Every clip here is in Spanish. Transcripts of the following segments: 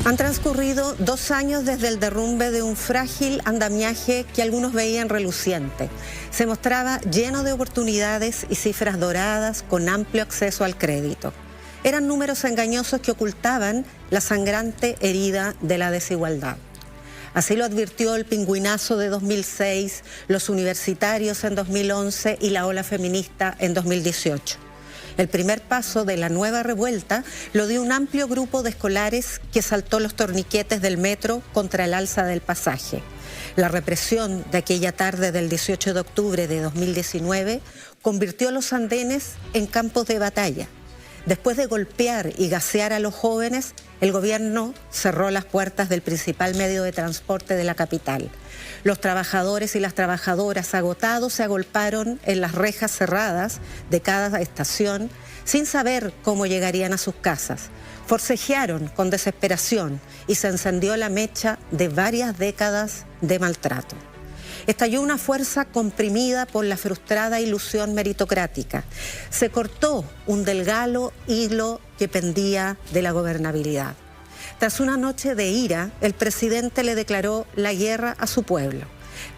Han transcurrido 2 años desde el derrumbe de un frágil andamiaje que algunos veían reluciente. Se mostraba lleno de oportunidades y cifras doradas con amplio acceso al crédito. Eran números engañosos que ocultaban la sangrante herida de la desigualdad. Así lo advirtió el pingüinazo de 2006, los universitarios en 2011 y la ola feminista en 2018. El primer paso de la nueva revuelta lo dio un amplio grupo de escolares que saltó los torniquetes del metro contra el alza del pasaje. La represión de aquella tarde del 18 de octubre de 2019 convirtió los andenes en campos de batalla. Después de golpear y gasear a los jóvenes, el gobierno cerró las puertas del principal medio de transporte de la capital. Los trabajadores y las trabajadoras agotados se agolparon en las rejas cerradas de cada estación sin saber cómo llegarían a sus casas. Forcejearon con desesperación y se encendió la mecha de varias décadas de maltrato. Estalló una fuerza comprimida por la frustrada ilusión meritocrática. Se cortó un delgado hilo que pendía de la gobernabilidad. Tras una noche de ira, el presidente le declaró la guerra a su pueblo.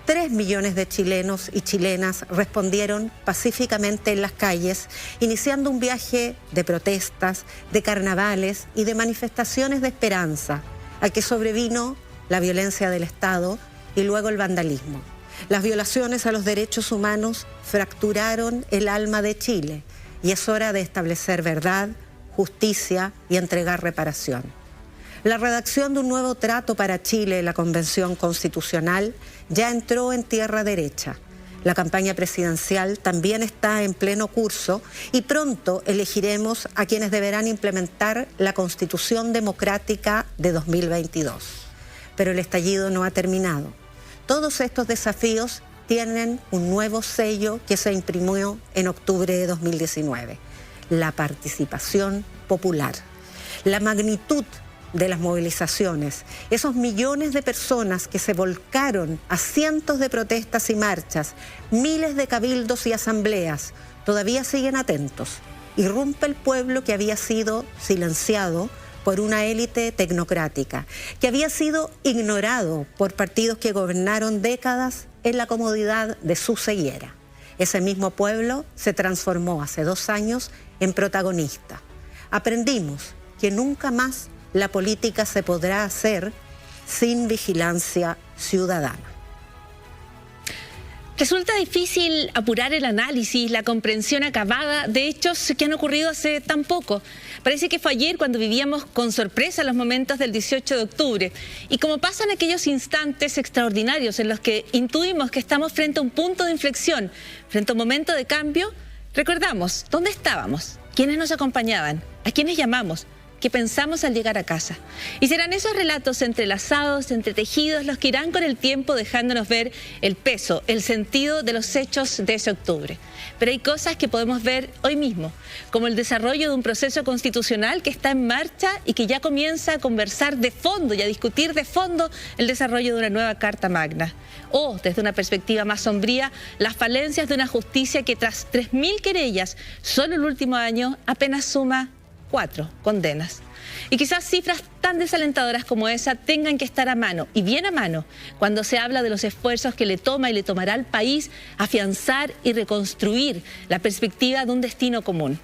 3 millones de chilenos y chilenas respondieron pacíficamente en las calles, iniciando un viaje de protestas, de carnavales y de manifestaciones de esperanza, al que sobrevino la violencia del Estado y luego el vandalismo. Las violaciones a los derechos humanos fracturaron el alma de Chile y es hora de establecer verdad, justicia y entregar reparación. La redacción de un nuevo trato para Chile, la Convención Constitucional, ya entró en tierra derecha. La campaña presidencial también está en pleno curso y pronto elegiremos a quienes deberán implementar la Constitución Democrática de 2022. Pero el estallido no ha terminado. Todos estos desafíos tienen un nuevo sello que se imprimió en octubre de 2019, la participación popular. La magnitud de las movilizaciones, esos millones de personas que se volcaron a cientos de protestas y marchas, miles de cabildos y asambleas, todavía siguen atentos. Irrumpe el pueblo que había sido silenciado por una élite tecnocrática, que había sido ignorado por partidos que gobernaron décadas en la comodidad de su ceguera. Ese mismo pueblo se transformó hace 2 años en protagonista. Aprendimos que nunca más la política se podrá hacer sin vigilancia ciudadana. Resulta difícil apurar el análisis, la comprensión acabada de hechos que han ocurrido hace tan poco. Parece que fue ayer cuando vivíamos con sorpresa los momentos del 18 de octubre. Y como pasan aquellos instantes extraordinarios en los que intuimos que estamos frente a un punto de inflexión, frente a un momento de cambio, recordamos dónde estábamos, quiénes nos acompañaban, a quiénes llamamos, qué pensamos al llegar a casa. Y serán esos relatos entrelazados, entretejidos, los que irán con el tiempo dejándonos ver el peso, el sentido de los hechos de ese octubre. Pero hay cosas que podemos ver hoy mismo, como el desarrollo de un proceso constitucional que está en marcha y que ya comienza a conversar de fondo y a discutir de fondo el desarrollo de una nueva Carta Magna. O, desde una perspectiva más sombría, las falencias de una justicia que tras 3.000 querellas solo el último año apenas suma 4 condenas. Y quizás cifras tan desalentadoras como esa tengan que estar a mano, y bien a mano, cuando se habla de los esfuerzos que le toma y le tomará al país afianzar y reconstruir la perspectiva de un destino común.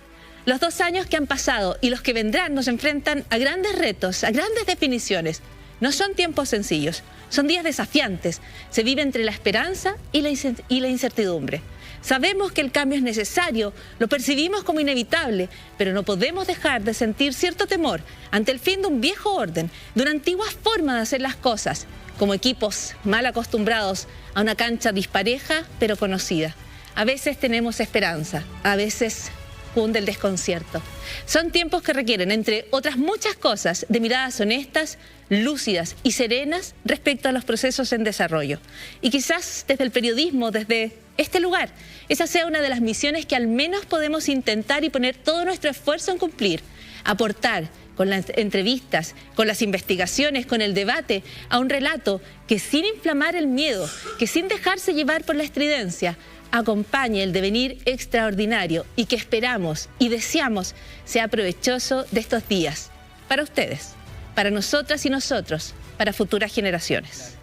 Los 2 años que han pasado y los que vendrán nos enfrentan a grandes retos, a grandes definiciones. No son tiempos sencillos, son días desafiantes. Se vive entre la esperanza y la incertidumbre. Sabemos que el cambio es necesario, lo percibimos como inevitable, pero no podemos dejar de sentir cierto temor ante el fin de un viejo orden, de una antigua forma de hacer las cosas, como equipos mal acostumbrados a una cancha dispareja pero conocida. A veces tenemos esperanza, a veces cunde el desconcierto. Son tiempos que requieren, entre otras muchas cosas, de miradas honestas, lúcidas y serenas respecto a los procesos en desarrollo. Y quizás desde el periodismo, desde este lugar, esa sea una de las misiones que al menos podemos intentar y poner todo nuestro esfuerzo en cumplir. Aportar con las entrevistas, con las investigaciones, con el debate, a un relato que sin inflamar el miedo, que sin dejarse llevar por la estridencia, acompañe el devenir extraordinario y que esperamos y deseamos sea provechoso de estos días para ustedes, para nosotras y nosotros, para futuras generaciones.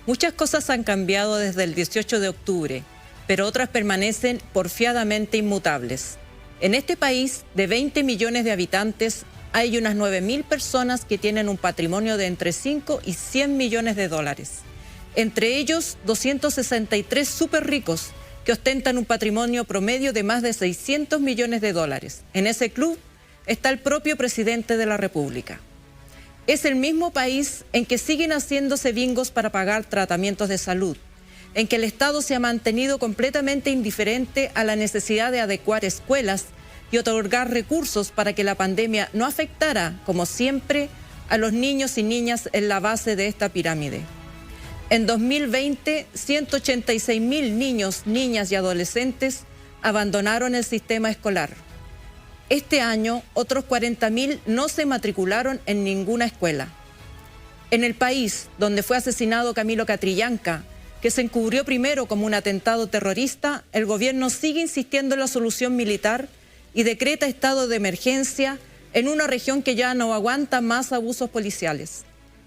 Muchas cosas han cambiado desde el 18 de octubre, pero otras permanecen porfiadamente inmutables. En este país de 20 millones de habitantes hay unas 9.000 personas que tienen un patrimonio de entre 5 y 100 millones de dólares. Entre ellos, 263 súper ricos que ostentan un patrimonio promedio de más de 600 millones de dólares. En ese club está el propio presidente de la República. Es el mismo país en que siguen haciéndose bingos para pagar tratamientos de salud, en que el Estado se ha mantenido completamente indiferente a la necesidad de adecuar escuelas y otorgar recursos para que la pandemia no afectara, como siempre, a los niños y niñas en la base de esta pirámide. En 2020, 186.000 niños, niñas y adolescentes abandonaron el sistema escolar. Este año, otros 40.000 no se matricularon en ninguna escuela. En el país donde fue asesinado Camilo Catrillanca, que se encubrió primero como un atentado terrorista, el gobierno sigue insistiendo en la solución militar y decreta estado de emergencia en una región que ya no aguanta más abusos policiales.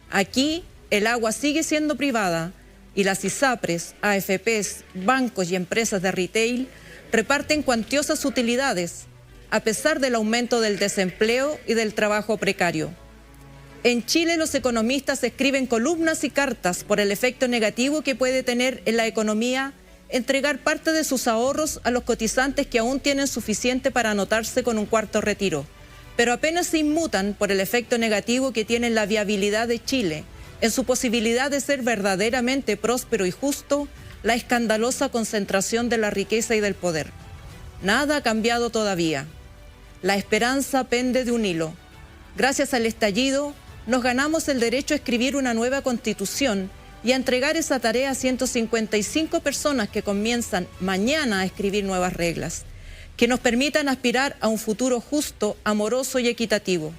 Aquí, el agua sigue siendo privada y las ISAPRES, AFPs, bancos y empresas de retail reparten cuantiosas utilidades, a pesar del aumento del desempleo y del trabajo precario. En Chile, los economistas escriben columnas y cartas por el efecto negativo que puede tener en la economía entregar parte de sus ahorros a los cotizantes que aún tienen suficiente para anotarse con un cuarto retiro, pero apenas se inmutan por el efecto negativo que tiene en la viabilidad de Chile, en su posibilidad de ser verdaderamente próspero y justo, la escandalosa concentración de la riqueza y del poder. Nada ha cambiado todavía. La esperanza pende de un hilo. Gracias al estallido, nos ganamos el derecho a escribir una nueva constitución y a entregar esa tarea a 155 personas que comienzan mañana a escribir nuevas reglas, que nos permitan aspirar a un futuro justo, amoroso y equitativo.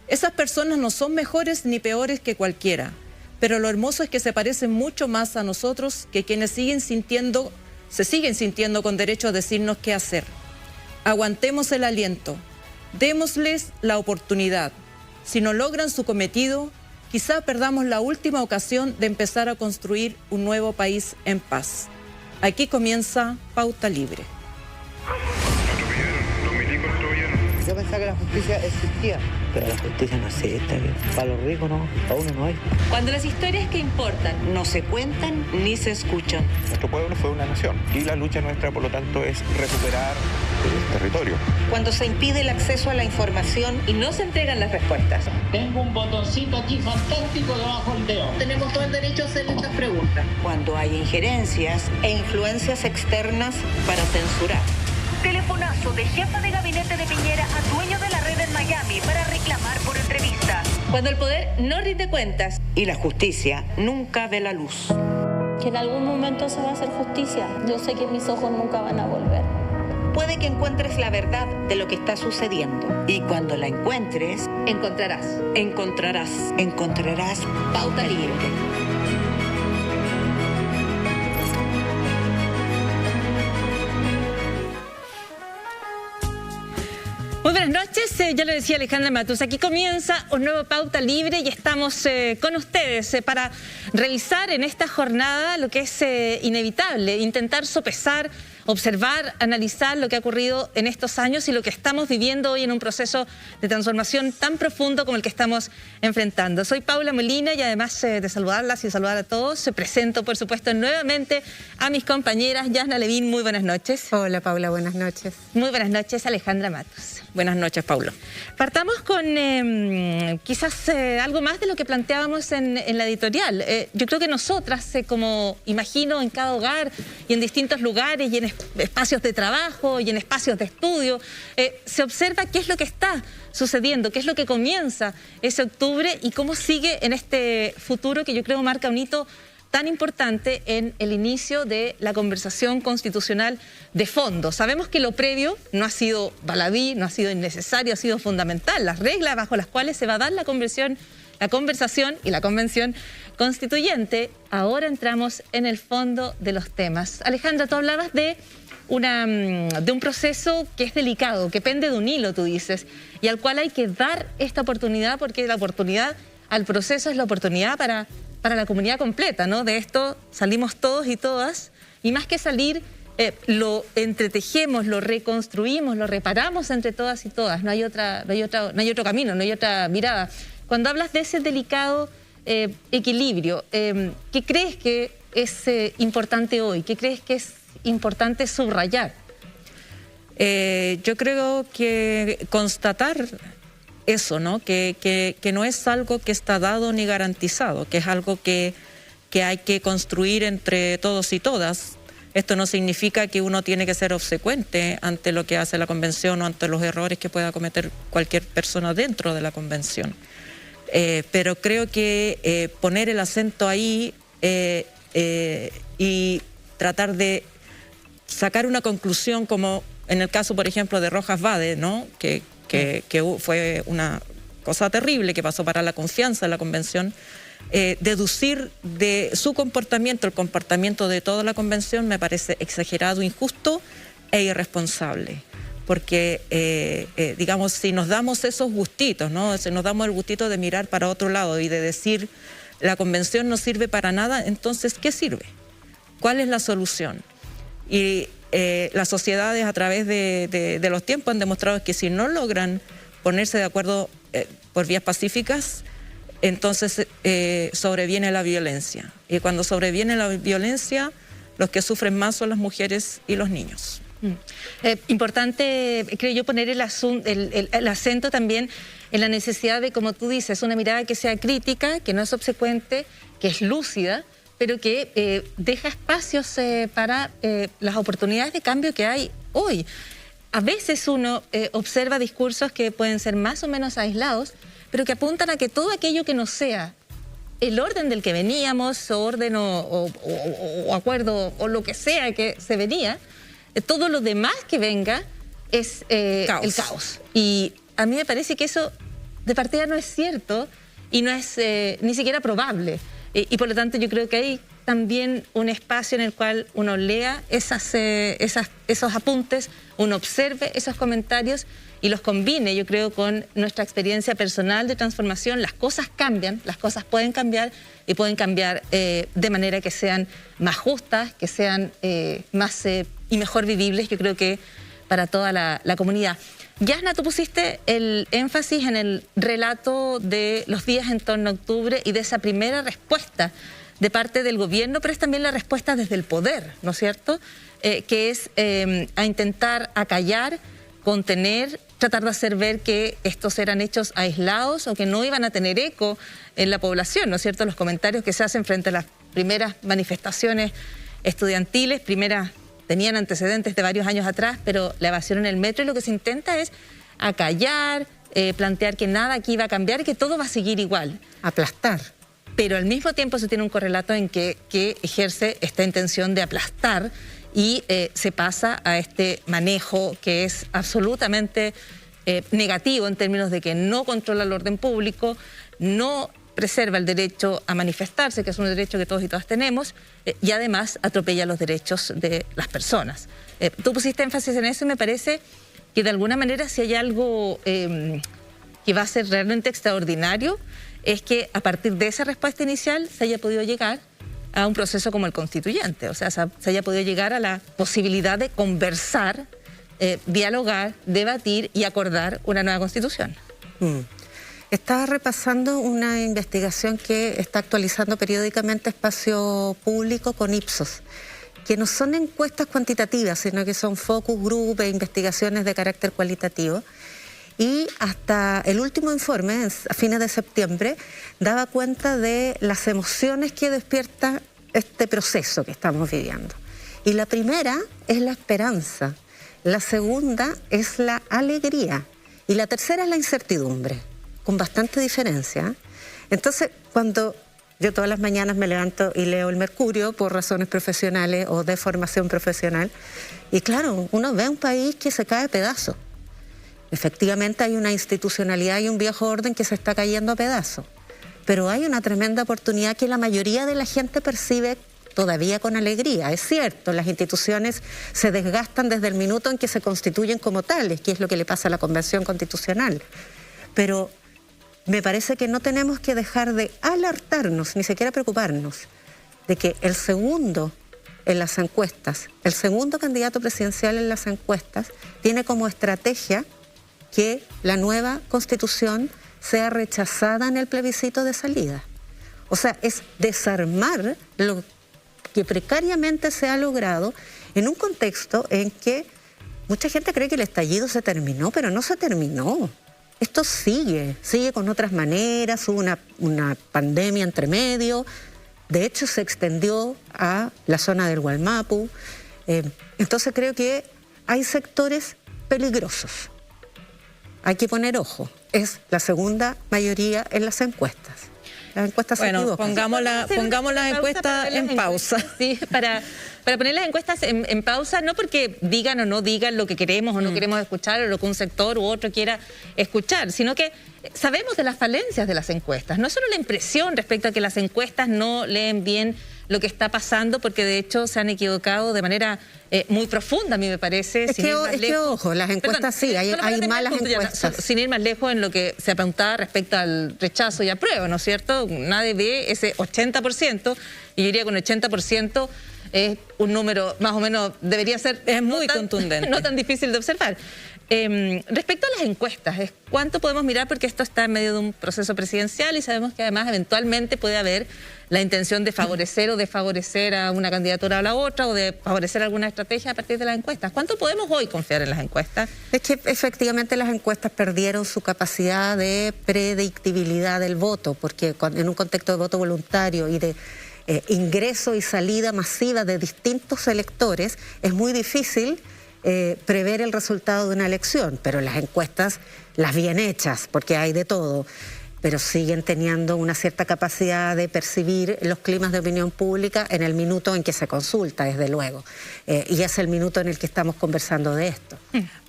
Esas personas no son mejores ni peores que cualquiera, pero lo hermoso es que se parecen mucho más a nosotros que quienes se siguen sintiendo con derecho a decirnos qué hacer. Aguantemos el aliento, démosles la oportunidad. Si no logran su cometido, quizá perdamos la última ocasión de empezar a construir un nuevo país en paz. Aquí comienza Pauta Libre. Yo pensaba que la justicia existía, pero la justicia no existe. Para los ricos no, para uno no hay. Cuando las historias que importan no se cuentan ni se escuchan. Nuestro pueblo fue una nación y la lucha nuestra, por lo tanto, es recuperar el territorio. Cuando se impide el acceso a la información y no se entregan las respuestas. Tengo un botoncito aquí fantástico debajo del dedo. Tenemos todo el derecho a hacer estas preguntas. Cuando hay injerencias e influencias externas para censurar. Telefonazo de jefa de gabinete de Piñera a dueño de la red en Miami para reclamar por entrevista. Cuando el poder no rinde cuentas y la justicia nunca ve la luz. Que en algún momento se va a hacer justicia. Yo sé que mis ojos nunca van a volver. Puede que encuentres la verdad de lo que está sucediendo. Y cuando la encuentres, encontrarás Pauta Libre. Muy buenas noches, ya lo decía Alejandra Matus, aquí comienza un nuevo Pauta Libre y estamos con ustedes para revisar en esta jornada lo que es inevitable, intentar sopesar, observar, analizar lo que ha ocurrido en estos años y lo que estamos viviendo hoy en un proceso de transformación tan profundo como el que estamos enfrentando. Soy Paula Molina y además de saludarlas y saludar a todos, presento por supuesto nuevamente a mis compañeras. Yasna Levín, muy buenas noches. Hola Paula, buenas noches. Muy buenas noches, Alejandra Matus. Buenas noches, Paula. Partamos con quizás algo más de lo que planteábamos en la editorial. Yo creo que nosotras, como imagino en cada hogar y en distintos lugares y en espacios de trabajo y en espacios de estudio, se observa qué es lo que está sucediendo, qué es lo que comienza ese octubre y cómo sigue en este futuro que yo creo marca un hito tan importante en el inicio de la conversación constitucional de fondo. Sabemos que lo previo no ha sido baladí, no ha sido innecesario, ha sido fundamental. Las reglas bajo las cuales se va a dar la conversación la conversación y la convención constituyente. Ahora entramos en el fondo de los temas. Alejandra, tú hablabas de un proceso que es delicado, que pende de un hilo, tú dices, y al cual hay que dar esta oportunidad, porque la oportunidad al proceso es la oportunidad para la comunidad completa, ¿no? De esto salimos todos y todas, y más que salir, lo entretejemos, lo reconstruimos, lo reparamos entre todas y todas. No hay otro camino, no hay otra mirada. Cuando hablas de ese delicado equilibrio, ¿qué crees que es importante hoy? ¿Qué crees que es importante subrayar? Yo creo que constatar eso, ¿no? Que no es algo que está dado ni garantizado, que es algo que hay que construir entre todos y todas. Esto no significa que uno tiene que ser obsecuente ante lo que hace la convención o ante los errores que pueda cometer cualquier persona dentro de la convención. Pero creo que poner el acento ahí y tratar de sacar una conclusión, como en el caso, por ejemplo, de Rojas Vade, ¿no? que fue una cosa terrible que pasó para la confianza de la convención. Deducir de su comportamiento el comportamiento de toda la convención me parece exagerado, injusto e irresponsable. Porque, digamos, si nos damos esos gustitos, ¿no? Si nos damos el gustito de mirar para otro lado y de decir la convención no sirve para nada, entonces, ¿qué sirve? ¿Cuál es la solución? Y las sociedades a través de los tiempos han demostrado que si no logran ponerse de acuerdo por vías pacíficas, entonces sobreviene la violencia. Y cuando sobreviene la violencia, los que sufren más son las mujeres y los niños. Importante, creo yo, poner el acento también en la necesidad de, como tú dices, una mirada que sea crítica, que no es obsecuente, que es lúcida, pero que deja espacios para las oportunidades de cambio que hay hoy. A veces uno observa discursos que pueden ser más o menos aislados, pero que apuntan a que todo aquello que no sea el orden del que veníamos, o orden o acuerdo, o lo que sea que se venía, todo lo demás que venga es el caos. Y a mí me parece que eso de partida no es cierto y no es ni siquiera probable. Y por lo tanto yo creo que hay también un espacio en el cual uno lea esos apuntes, uno observe esos comentarios y los combine, yo creo, con nuestra experiencia personal de transformación. Las cosas cambian, las cosas pueden cambiar y pueden cambiar de manera que sean más justas, que sean más y mejor vivibles, yo creo que para toda la comunidad. Yasna, tú pusiste el énfasis en el relato de los días en torno a octubre y de esa primera respuesta de parte del gobierno, pero es también la respuesta desde el poder, ¿no es cierto? Que es a intentar acallar, contener, tratar de hacer ver que estos eran hechos aislados o que no iban a tener eco en la población, ¿no es cierto? Los comentarios que se hacen frente a las primeras manifestaciones estudiantiles, tenían antecedentes de varios años atrás, pero la evasión en el metro, y lo que se intenta es acallar, plantear que nada aquí va a cambiar y que todo va a seguir igual. Aplastar. Pero al mismo tiempo se tiene un correlato en que ejerce esta intención de aplastar y se pasa a este manejo que es absolutamente negativo en términos de que no controla el orden público, no preserva el derecho a manifestarse, que es un derecho que todos y todas tenemos, y además atropella los derechos de las personas. Tú pusiste énfasis en eso y me parece que de alguna manera si hay algo que va a ser realmente extraordinario, es que a partir de esa respuesta inicial se haya podido llegar a un proceso como el constituyente, o sea, se haya podido llegar a la posibilidad de conversar, dialogar, debatir y acordar una nueva constitución. Estaba repasando una investigación que está actualizando periódicamente Espacio Público con Ipsos, que no son encuestas cuantitativas, sino que son focus group e investigaciones de carácter cualitativo. Y hasta el último informe, a fines de septiembre, daba cuenta de las emociones que despierta este proceso que estamos viviendo. Y la primera es la esperanza, la segunda es la alegría y la tercera es la incertidumbre, con bastante diferencia. Entonces, cuando yo todas las mañanas me levanto y leo el Mercurio por razones profesionales o de formación profesional, y claro, uno ve un país que se cae a pedazos. Efectivamente hay una institucionalidad y un viejo orden que se está cayendo a pedazos. pero hay una tremenda oportunidad que la mayoría de la gente percibe todavía con alegría. Es cierto, las instituciones se desgastan desde el minuto en que se constituyen como tales, que es lo que le pasa a la Convención Constitucional. Pero me parece que no tenemos que dejar de alertarnos, ni siquiera preocuparnos, de que el segundo en las encuestas, el segundo candidato presidencial en las encuestas, tiene como estrategia que la nueva Constitución sea rechazada en el plebiscito de salida. O sea, es desarmar lo que precariamente se ha logrado en un contexto en que mucha gente cree que el estallido se terminó, pero no se terminó. Esto sigue con otras maneras, hubo una pandemia entre medio, de hecho se extendió a la zona del Gualmapu. Entonces creo que hay sectores peligrosos. Hay que poner ojo. Es la segunda mayoría en las encuestas. Las encuestas se equivocan. Pongamos las encuestas en pausa. Sí, para poner las encuestas en pausa, no porque digan o no digan lo que queremos o no queremos escuchar, o lo que un sector u otro quiera escuchar, sino que sabemos de las falencias de las encuestas. No es solo la impresión respecto a que las encuestas no leen bien lo que está pasando, porque de hecho se han equivocado de manera muy profunda, a mí me parece. Es que ojo, las encuestas sí, hay malas encuestas. Sin ir más lejos en lo que se apuntaba respecto al rechazo y apruebo, ¿no es cierto? Nadie ve ese 80%, y yo diría que un 80% es un número más o menos, debería ser... Es muy contundente. No tan difícil de observar. Respecto a las encuestas, ¿cuánto podemos mirar? Porque esto está en medio de un proceso presidencial y sabemos que además eventualmente puede haber la intención de favorecer o desfavorecer a una candidatura o a la otra, o de favorecer alguna estrategia a partir de las encuestas. ¿Cuánto podemos hoy confiar en las encuestas? Es que efectivamente las encuestas perdieron su capacidad de predictibilidad del voto, porque en un contexto de voto voluntario y de ingreso y salida masiva de distintos electores, es muy difícil prever el resultado de una elección, pero las encuestas, las bien hechas, porque hay de todo, pero siguen teniendo una cierta capacidad de percibir los climas de opinión pública en el minuto en que se consulta, desde luego, y es el minuto en el que estamos conversando de esto.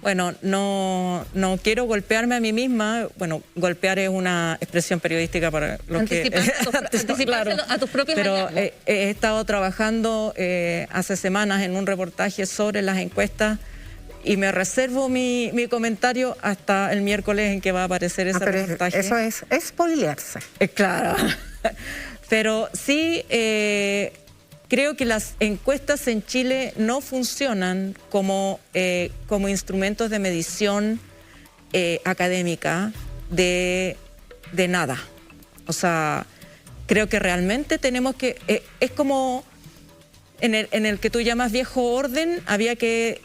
Bueno, no quiero golpearme a mí misma. Bueno, golpear es una expresión periodística para los claro, a tus propios pero he estado trabajando hace semanas en un reportaje sobre las encuestas y me reservo mi comentario hasta el miércoles en que va a aparecer ese reportaje. Eso es spoilearse. Claro. Pero sí creo que las encuestas en Chile no funcionan como instrumentos de medición académica de nada. O sea, creo que realmente tenemos que... es como en el que tú llamas viejo orden, había que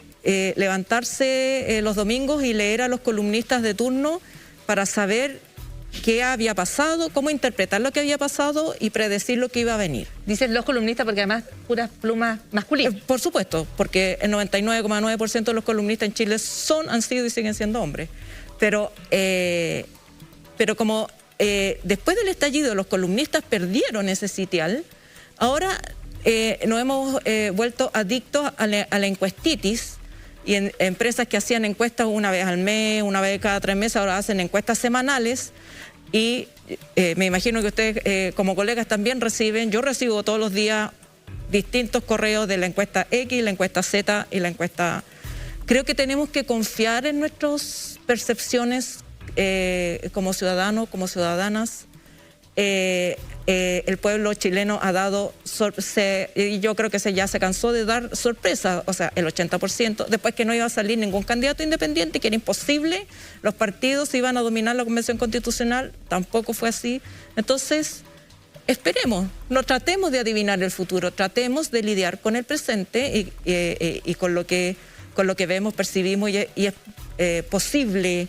levantarse los domingos y leer a los columnistas de turno para saber qué había pasado, cómo interpretar lo que había pasado y predecir lo que iba a venir. Dicen los columnistas porque además puras plumas masculinas. Por supuesto, porque el 99,9% de los columnistas en Chile han sido y siguen siendo hombres. Pero como después del estallido los columnistas perdieron ese sitial, ahora nos hemos vuelto adictos a la encuestitis. Y en empresas que hacían encuestas una vez al mes, una vez cada 3 meses, ahora hacen encuestas semanales. Y me imagino que ustedes como colegas también reciben, yo recibo todos los días distintos correos de la encuesta X, la encuesta Z y la encuesta... Creo que tenemos que confiar en nuestras percepciones como ciudadanos, como ciudadanas. El pueblo chileno ha dado, y yo creo que ya se cansó de dar sorpresas, o sea, el 80%, después que no iba a salir ningún candidato independiente, que era imposible, los partidos iban a dominar la Convención Constitucional, tampoco fue así. Entonces, esperemos, no tratemos de adivinar el futuro, tratemos de lidiar con el presente y con lo que vemos, percibimos y es posible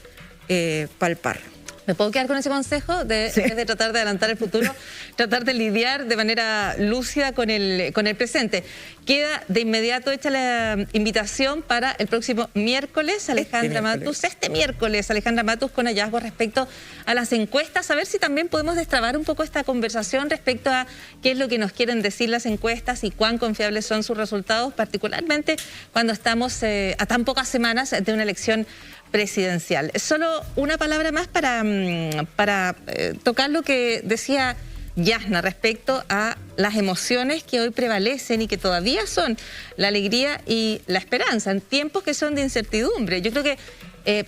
palpar. ¿Me puedo quedar con ese consejo de, sí, en vez de tratar de adelantar el futuro, tratar de lidiar de manera lúcida con el presente? Queda de inmediato hecha la invitación para el próximo miércoles, Alejandra Matus. Este miércoles, Alejandra Matus, con hallazgos respecto a las encuestas, a ver si también podemos destrabar un poco esta conversación respecto a qué es lo que nos quieren decir las encuestas y cuán confiables son sus resultados, particularmente cuando estamos a tan pocas semanas de una elección presidencial. Solo una palabra más para tocar lo que decía Yasna respecto a las emociones que hoy prevalecen y que todavía son la alegría y la esperanza en tiempos que son de incertidumbre. Yo creo que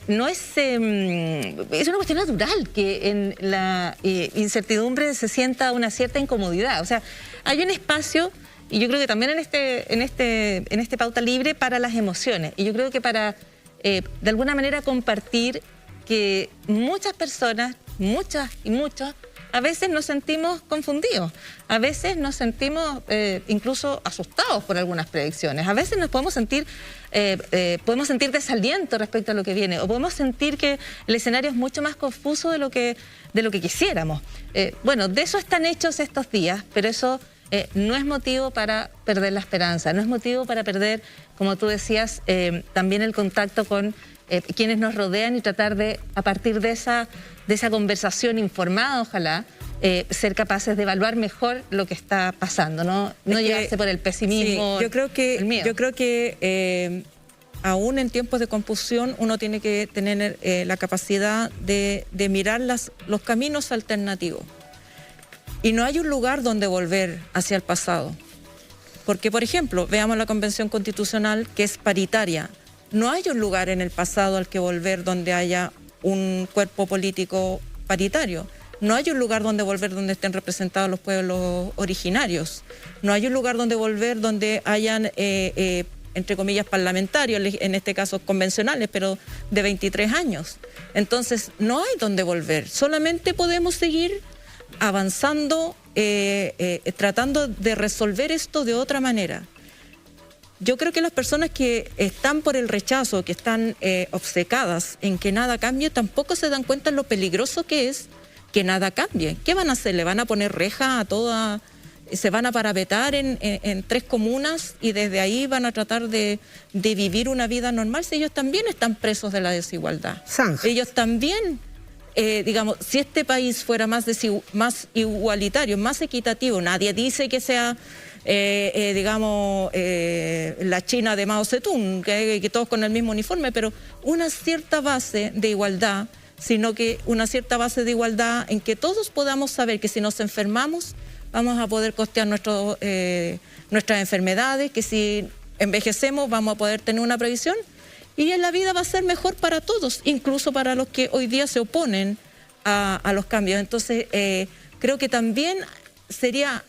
no es una cuestión natural que en la incertidumbre se sienta una cierta incomodidad. O sea, hay un espacio, y yo creo que también en este pauta libre, para las emociones. Y yo creo que para, de alguna manera, compartir que muchas personas, muchas y muchos, a veces nos sentimos confundidos, a veces nos sentimos incluso asustados por algunas predicciones, a veces nos podemos sentir desaliento respecto a lo que viene, o podemos sentir que el escenario es mucho más confuso de lo que quisiéramos. Bueno, de eso están hechos estos días, pero eso no es motivo para perder la esperanza, no es motivo para perder, como tú decías, también el contacto con quienes nos rodean y tratar de, a partir de esa conversación informada, ojalá, ser capaces de evaluar mejor lo que está pasando, no llevarse por el pesimismo, sí, el miedo. Yo creo que aún en tiempos de confusión uno tiene que tener la capacidad de mirar los caminos alternativos. Y no hay un lugar donde volver hacia el pasado. Porque, por ejemplo, veamos la Convención Constitucional, que es paritaria. No hay un lugar en el pasado al que volver donde haya un cuerpo político paritario. No hay un lugar donde volver donde estén representados los pueblos originarios. No hay un lugar donde volver donde hayan, entre comillas, parlamentarios, en este caso convencionales, pero de 23 años. Entonces, no hay donde volver. Solamente podemos seguir avanzando, tratando de resolver esto de otra manera. Yo creo que las personas que están por el rechazo, que están obcecadas en que nada cambie, tampoco se dan cuenta de lo peligroso que es que nada cambie. ¿Qué van a hacer? ¿Le van a poner reja a toda? ¿Se van a parapetar en 3 comunas y desde ahí van a tratar de vivir una vida normal? Si ellos también están presos de la desigualdad. Ellos también, digamos, si este país fuera más igualitario, más equitativo, nadie dice que sea... digamos, la China de Mao Zedong, que todos con el mismo uniforme, pero una cierta base de igualdad, sino que una cierta base de igualdad en que todos podamos saber que si nos enfermamos vamos a poder costear nuestras enfermedades, que si envejecemos vamos a poder tener una previsión y en la vida va a ser mejor para todos, incluso para los que hoy día se oponen a los cambios. Entonces, creo que también sería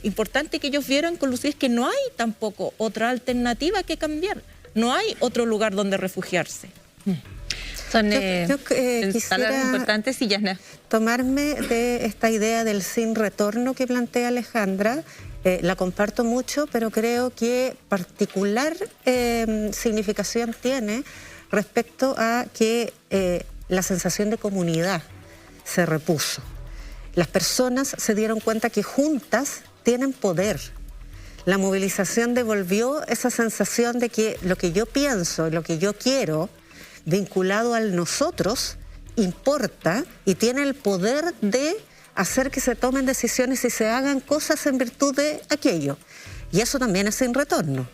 importante que ellos vieran con lucidez que no hay tampoco otra alternativa que cambiar. No hay otro lugar donde refugiarse. Son quisiera importantes y ya tomarme de esta idea del sin retorno que plantea Alejandra. La comparto mucho, pero creo que particular significación tiene respecto a que la sensación de comunidad se repuso. Las personas se dieron cuenta que juntas tienen poder. La movilización devolvió esa sensación de que lo que yo pienso y lo que yo quiero, vinculado al nosotros, importa y tiene el poder de hacer que se tomen decisiones y se hagan cosas en virtud de aquello. Y eso también es sin retorno.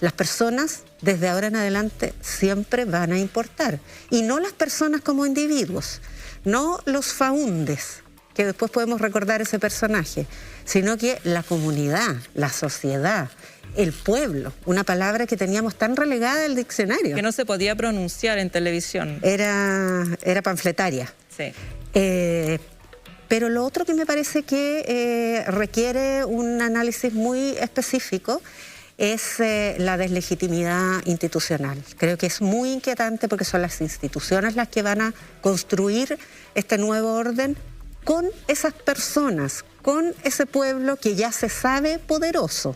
Las personas, desde ahora en adelante, siempre van a importar. Y no las personas como individuos, no los faundes, que después podemos recordar ese personaje, sino que la comunidad, la sociedad, el pueblo, una palabra que teníamos tan relegada al diccionario. Que no se podía pronunciar en televisión. Era panfletaria. Sí. Pero lo otro que me parece que requiere un análisis muy específico es la deslegitimidad institucional. Creo que es muy inquietante porque son las instituciones las que van a construir este nuevo orden con esas personas, con ese pueblo que ya se sabe poderoso.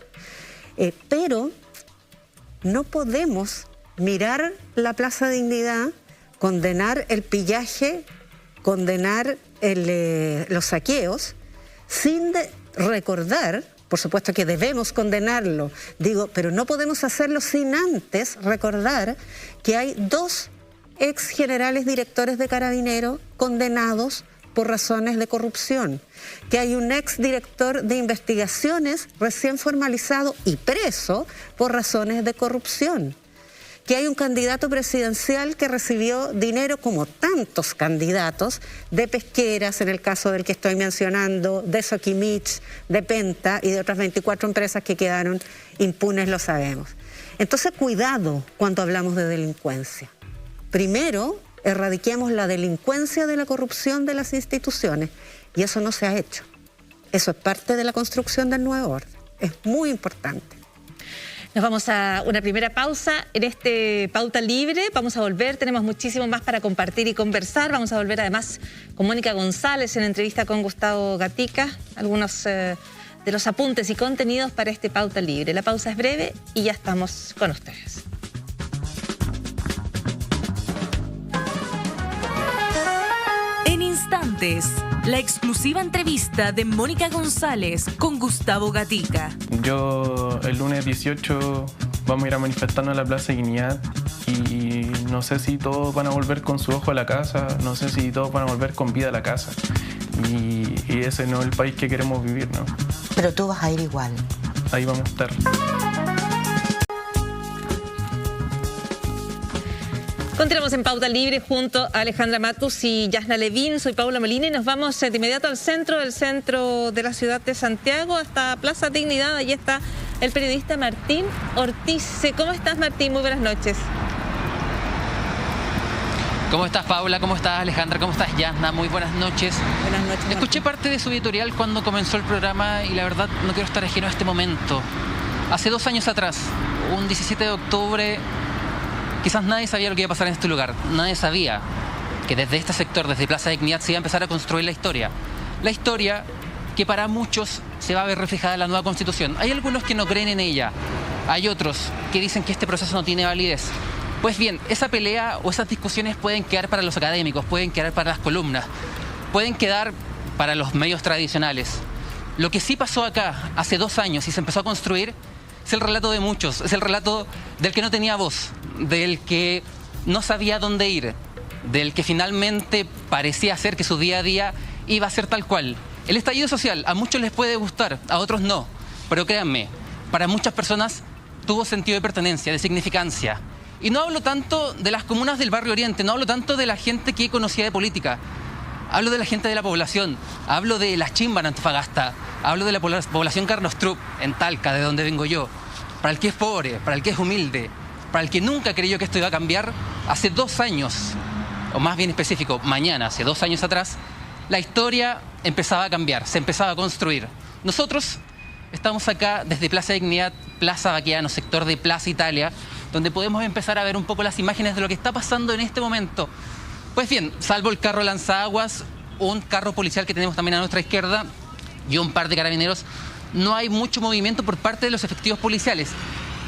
Pero no podemos mirar la Plaza Dignidad, condenar el pillaje, condenar los saqueos, sin recordar, por supuesto que debemos condenarlo, digo, pero no podemos hacerlo sin antes recordar que hay 2 ex generales directores de Carabineros condenados por razones de corrupción, que hay un ex director de investigaciones recién formalizado y preso por razones de corrupción, que hay un candidato presidencial que recibió dinero, como tantos candidatos, de pesqueras, en el caso del que estoy mencionando, de Soquimich, de Penta y de otras 24 empresas que quedaron impunes, lo sabemos. Entonces, cuidado cuando hablamos de delincuencia. Primero, erradiquemos la delincuencia de la corrupción de las instituciones, y eso no se ha hecho. Eso es parte de la construcción del nuevo orden. Es muy importante. Nos vamos a una primera pausa en este Pauta Libre. Vamos a volver, tenemos muchísimo más para compartir y conversar. Vamos a volver además con Mónica González en entrevista con Gustavo Gatica. Algunos de los apuntes y contenidos para este Pauta Libre. La pausa es breve y ya estamos con ustedes. En instantes, la exclusiva entrevista de Mónica González con Gustavo Gatica. Yo el lunes 18 vamos a ir a manifestarnos a la Plaza Dignidad y no sé si todos van a volver con su ojo a la casa, no sé si todos van a volver con vida a la casa. Y ese no es el país que queremos vivir, ¿no? Pero tú vas a ir igual. Ahí vamos a estar. Continuamos en Pauta Libre junto a Alejandra Matus y Yasna Levín. Soy Paula Molina y nos vamos de inmediato al centro de la ciudad de Santiago, hasta Plaza Dignidad. Allí está el periodista Martín Ortiz. ¿Cómo estás, Martín? Muy buenas noches. ¿Cómo estás, Paula? ¿Cómo estás, Alejandra? ¿Cómo estás, Yasna? Muy buenas noches. Buenas noches, Martín. Escuché parte de su editorial cuando comenzó el programa y la verdad no quiero estar ajeno a este momento. Hace 2 años atrás, un 17 de octubre... Quizás nadie sabía lo que iba a pasar en este lugar. Nadie sabía que desde este sector, desde Plaza Dignidad, se iba a empezar a construir la historia. La historia que para muchos se va a ver reflejada en la nueva Constitución. Hay algunos que no creen en ella. Hay otros que dicen que este proceso no tiene validez. Pues bien, esa pelea o esas discusiones pueden quedar para los académicos, pueden quedar para las columnas, pueden quedar para los medios tradicionales. Lo que sí pasó acá hace 2 años y se empezó a construir es el relato de muchos, es el relato del que no tenía voz, del que no sabía dónde ir, del que finalmente parecía ser que su día a día iba a ser tal cual. El estallido social a muchos les puede gustar, a otros no, pero créanme, para muchas personas tuvo sentido de pertenencia, de significancia. Y no hablo tanto de las comunas del Barrio Oriente, no hablo tanto de la gente que conocía de política, hablo de la gente de la población, hablo de la Chimba en Antofagasta, hablo de la población Carlos Trup en Talca, de donde vengo yo. Para el que es pobre, para el que es humilde, para el que nunca creyó que esto iba a cambiar, hace 2 años, o más bien específico, mañana, hace 2 años atrás, la historia empezaba a cambiar, se empezaba a construir. Nosotros estamos acá desde Plaza Dignidad, Plaza Baqueano, sector de Plaza Italia, donde podemos empezar a ver un poco las imágenes de lo que está pasando en este momento. Pues bien, salvo el carro lanzaguas, un carro policial que tenemos también a nuestra izquierda y un par de carabineros, no hay mucho movimiento por parte de los efectivos policiales.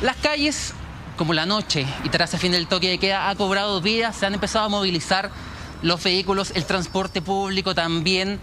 Las calles, como la noche y tras el fin del toque de queda, ha cobrado vida, se han empezado a movilizar los vehículos, el transporte público también.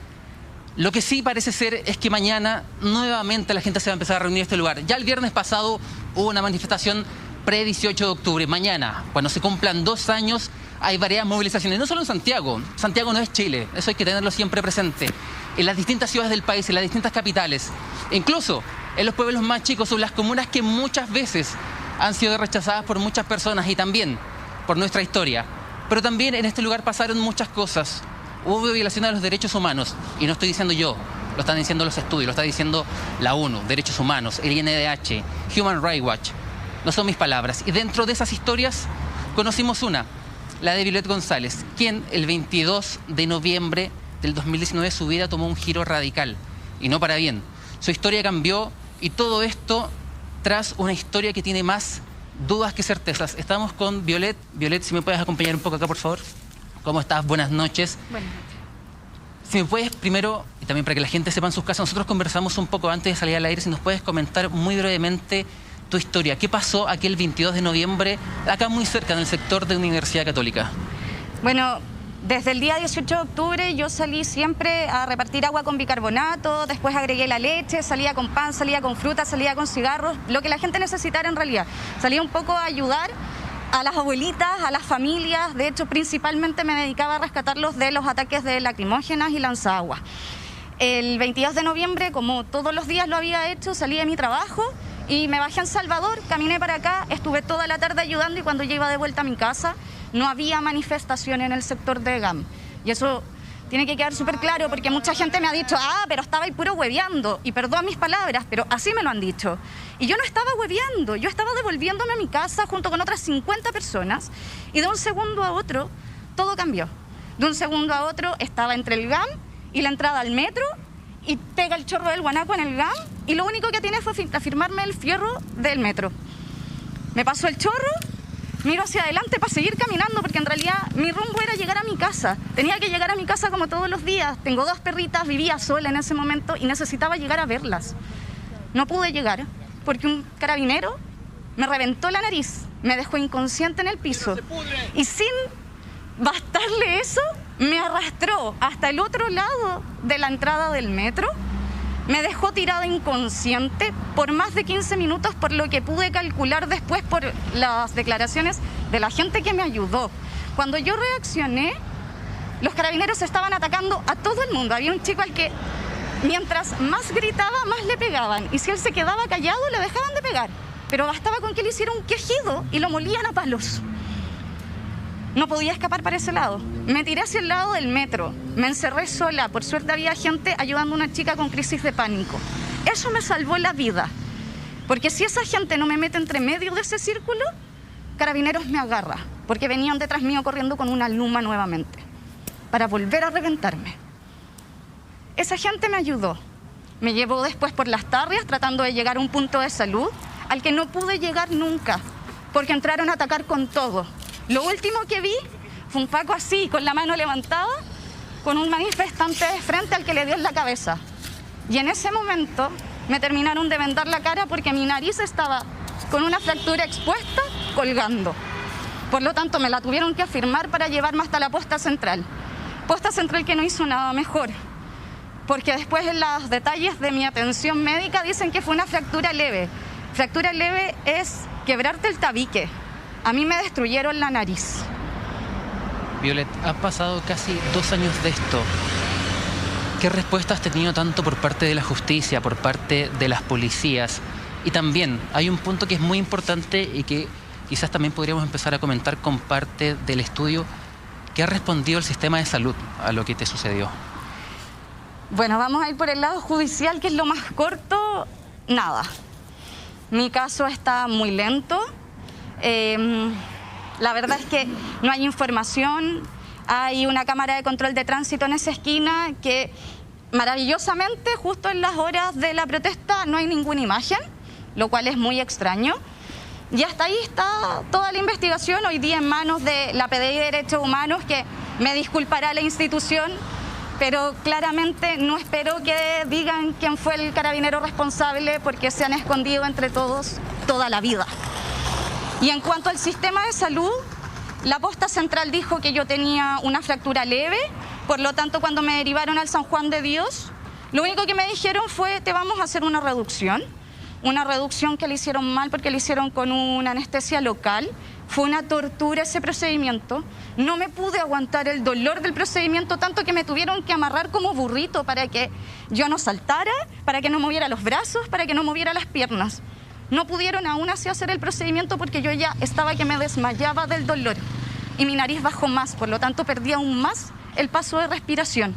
Lo que sí parece ser es que mañana nuevamente la gente se va a empezar a reunir en este lugar. Ya el viernes pasado hubo una manifestación pre-18 de octubre. Mañana, cuando se cumplan 2 años, hay varias movilizaciones. No solo en Santiago. Santiago no es Chile. Eso hay que tenerlo siempre presente. En las distintas ciudades del país, en las distintas capitales. Incluso en los pueblos más chicos o en las comunas que muchas veces han sido rechazadas por muchas personas y también por nuestra historia. Pero también en este lugar pasaron muchas cosas. Hubo violación de los derechos humanos. Y no estoy diciendo yo. Lo están diciendo los estudios. Lo está diciendo la ONU, Derechos Humanos, el INDH, Human Rights Watch. No son mis palabras. Y dentro de esas historias conocimos una, la de Violet González, quien el 22 de noviembre del 2019 su vida tomó un giro radical. Y no para bien. Su historia cambió y todo esto tras una historia que tiene más dudas que certezas. Estamos con Violet. Violet, si me puedes acompañar un poco acá, por favor. ¿Cómo estás? Buenas noches. Buenas noches. Si me puedes primero, y también para que la gente sepa en sus casas, nosotros conversamos un poco antes de salir al aire, si nos puedes comentar muy brevemente tu historia. ¿Qué pasó aquel 22 de noviembre, acá muy cerca, en el sector de Universidad Católica? Bueno, desde el día 18 de octubre yo salí siempre a repartir agua con bicarbonato, después agregué la leche, salía con pan, salía con fruta, salía con cigarros, lo que la gente necesitara en realidad. Salía un poco a ayudar a las abuelitas, a las familias. De hecho, principalmente me dedicaba a rescatarlos de los ataques de lacrimógenas y lanzaguas. El 22 de noviembre, como todos los días lo había hecho, salí de mi trabajo Y me bajé en Salvador, caminé para acá, estuve toda la tarde ayudando y cuando ya iba de vuelta a mi casa no había manifestación en el sector de GAM. Y eso tiene que quedar súper claro porque mucha gente me ha dicho, pero estaba ahí puro hueveando. Y perdón mis palabras, pero así me lo han dicho. Y yo no estaba hueveando, yo estaba devolviéndome a mi casa junto con otras 50 personas y de un segundo a otro todo cambió. De un segundo a otro estaba entre el GAM y la entrada al metro y pega el chorro del guanaco en el GAM y lo único que tiene fue afirmarme el fierro del metro. Me pasó el chorro, miro hacia adelante para seguir caminando porque en realidad mi rumbo era llegar a mi casa. Tenía que llegar a mi casa como todos los días. Tengo 2 perritas, vivía sola en ese momento y necesitaba llegar a verlas. No pude llegar porque un carabinero me reventó la nariz, me dejó inconsciente en el piso y sin bastarle eso, me arrastró hasta el otro lado de la entrada del metro, me dejó tirada inconsciente por más de 15 minutos, por lo que pude calcular después por las declaraciones de la gente que me ayudó. Cuando yo reaccioné, los carabineros estaban atacando a todo el mundo. Había un chico al que mientras más gritaba, más le pegaban. Y si él se quedaba callado, le dejaban de pegar. Pero bastaba con que él hiciera un quejido y lo molían a palos. No podía escapar para ese lado. Me tiré hacia el lado del metro. Me encerré sola. Por suerte había gente ayudando a una chica con crisis de pánico. Eso me salvó la vida. Porque si esa gente no me mete entre medio de ese círculo, Carabineros me agarra. Porque venían detrás mío corriendo con una luma nuevamente. Para volver a reventarme. Esa gente me ayudó. Me llevó después por las tarrias tratando de llegar a un punto de salud al que no pude llegar nunca. Porque entraron a atacar con todo. Lo último que vi fue un Paco así, con la mano levantada, con un manifestante de frente al que le dio en la cabeza. Y en ese momento me terminaron de vendar la cara porque mi nariz estaba con una fractura expuesta, colgando. Por lo tanto, me la tuvieron que afirmar para llevarme hasta la posta central. Posta central que no hizo nada mejor. Porque después en los detalles de mi atención médica dicen que fue una fractura leve. Fractura leve es quebrarte el tabique. A mí me destruyeron la nariz. Violet, ha pasado casi 2 años de esto. ¿Qué respuesta has tenido tanto por parte de la justicia, por parte de las policías? Y también hay un punto que es muy importante y que quizás también podríamos empezar a comentar con parte del estudio. ¿Qué ha respondido el sistema de salud a lo que te sucedió? Bueno, vamos a ir por el lado judicial, que es lo más corto. Nada. Mi caso está muy lento. La verdad es que no hay información, hay una cámara de control de tránsito en esa esquina que maravillosamente justo en las horas de la protesta no hay ninguna imagen, lo cual es muy extraño. Y hasta ahí está toda la investigación, hoy día en manos de la PDI de Derechos Humanos, que me disculpará la institución, pero claramente no espero que digan quién fue el carabinero responsable porque se han escondido entre todos toda la vida. Y en cuanto al sistema de salud, la posta central dijo que yo tenía una fractura leve, por lo tanto cuando me derivaron al San Juan de Dios, lo único que me dijeron fue te vamos a hacer una reducción que le hicieron mal porque le hicieron con una anestesia local. Fue una tortura ese procedimiento, no me pude aguantar el dolor del procedimiento, tanto que me tuvieron que amarrar como burrito para que yo no saltara, para que no moviera los brazos, para que no moviera las piernas. No pudieron aún así hacer el procedimiento porque yo ya estaba que me desmayaba del dolor y mi nariz bajó más, por lo tanto perdí aún más el paso de respiración.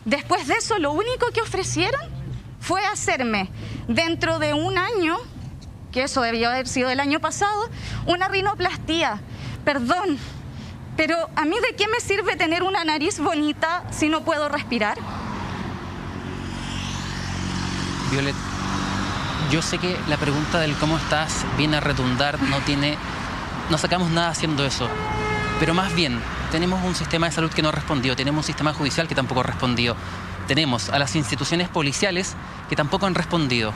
Después de eso, lo único que ofrecieron fue hacerme dentro de 1 año, que eso debió haber sido el año pasado, una rinoplastía. Perdón, pero ¿a mí de qué me sirve tener una nariz bonita si no puedo respirar? Violet, yo sé que la pregunta del cómo estás viene a redundar, no sacamos nada haciendo eso, pero más bien tenemos un sistema de salud que no ha respondido, tenemos un sistema judicial que tampoco ha respondido, tenemos a las instituciones policiales que tampoco han respondido.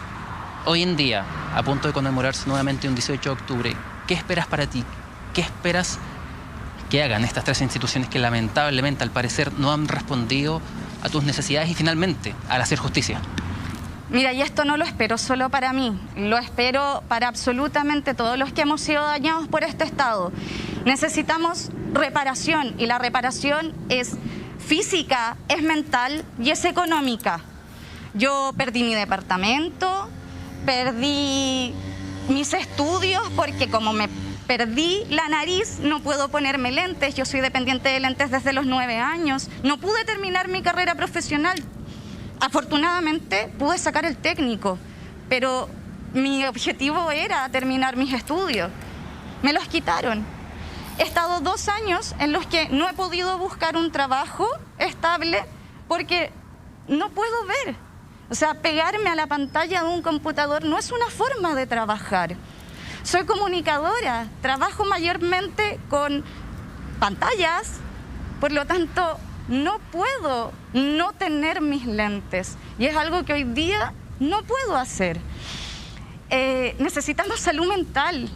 Hoy en día, a punto de conmemorarse nuevamente un 18 de octubre, ¿qué esperas para ti? ¿Qué esperas que hagan estas 3 instituciones que lamentablemente, al parecer, no han respondido a tus necesidades y finalmente al hacer justicia? Mira, y esto no lo espero solo para mí, lo espero para absolutamente todos los que hemos sido dañados por este Estado. Necesitamos reparación y la reparación es física, es mental y es económica. Yo perdí mi departamento, Perdí mis estudios porque como me perdí la nariz, no puedo ponerme lentes. Yo soy dependiente de lentes desde los 9 años. No pude terminar mi carrera profesional. Afortunadamente pude sacar el técnico, pero mi objetivo era terminar mis estudios. Me los quitaron. He estado 2 años en los que no he podido buscar un trabajo estable porque no puedo ver. O sea, pegarme a la pantalla de un computador no es una forma de trabajar. Soy comunicadora, trabajo mayormente con pantallas, por lo tanto no puedo no tener mis lentes y es algo que hoy día no puedo hacer. Necesitamos salud mental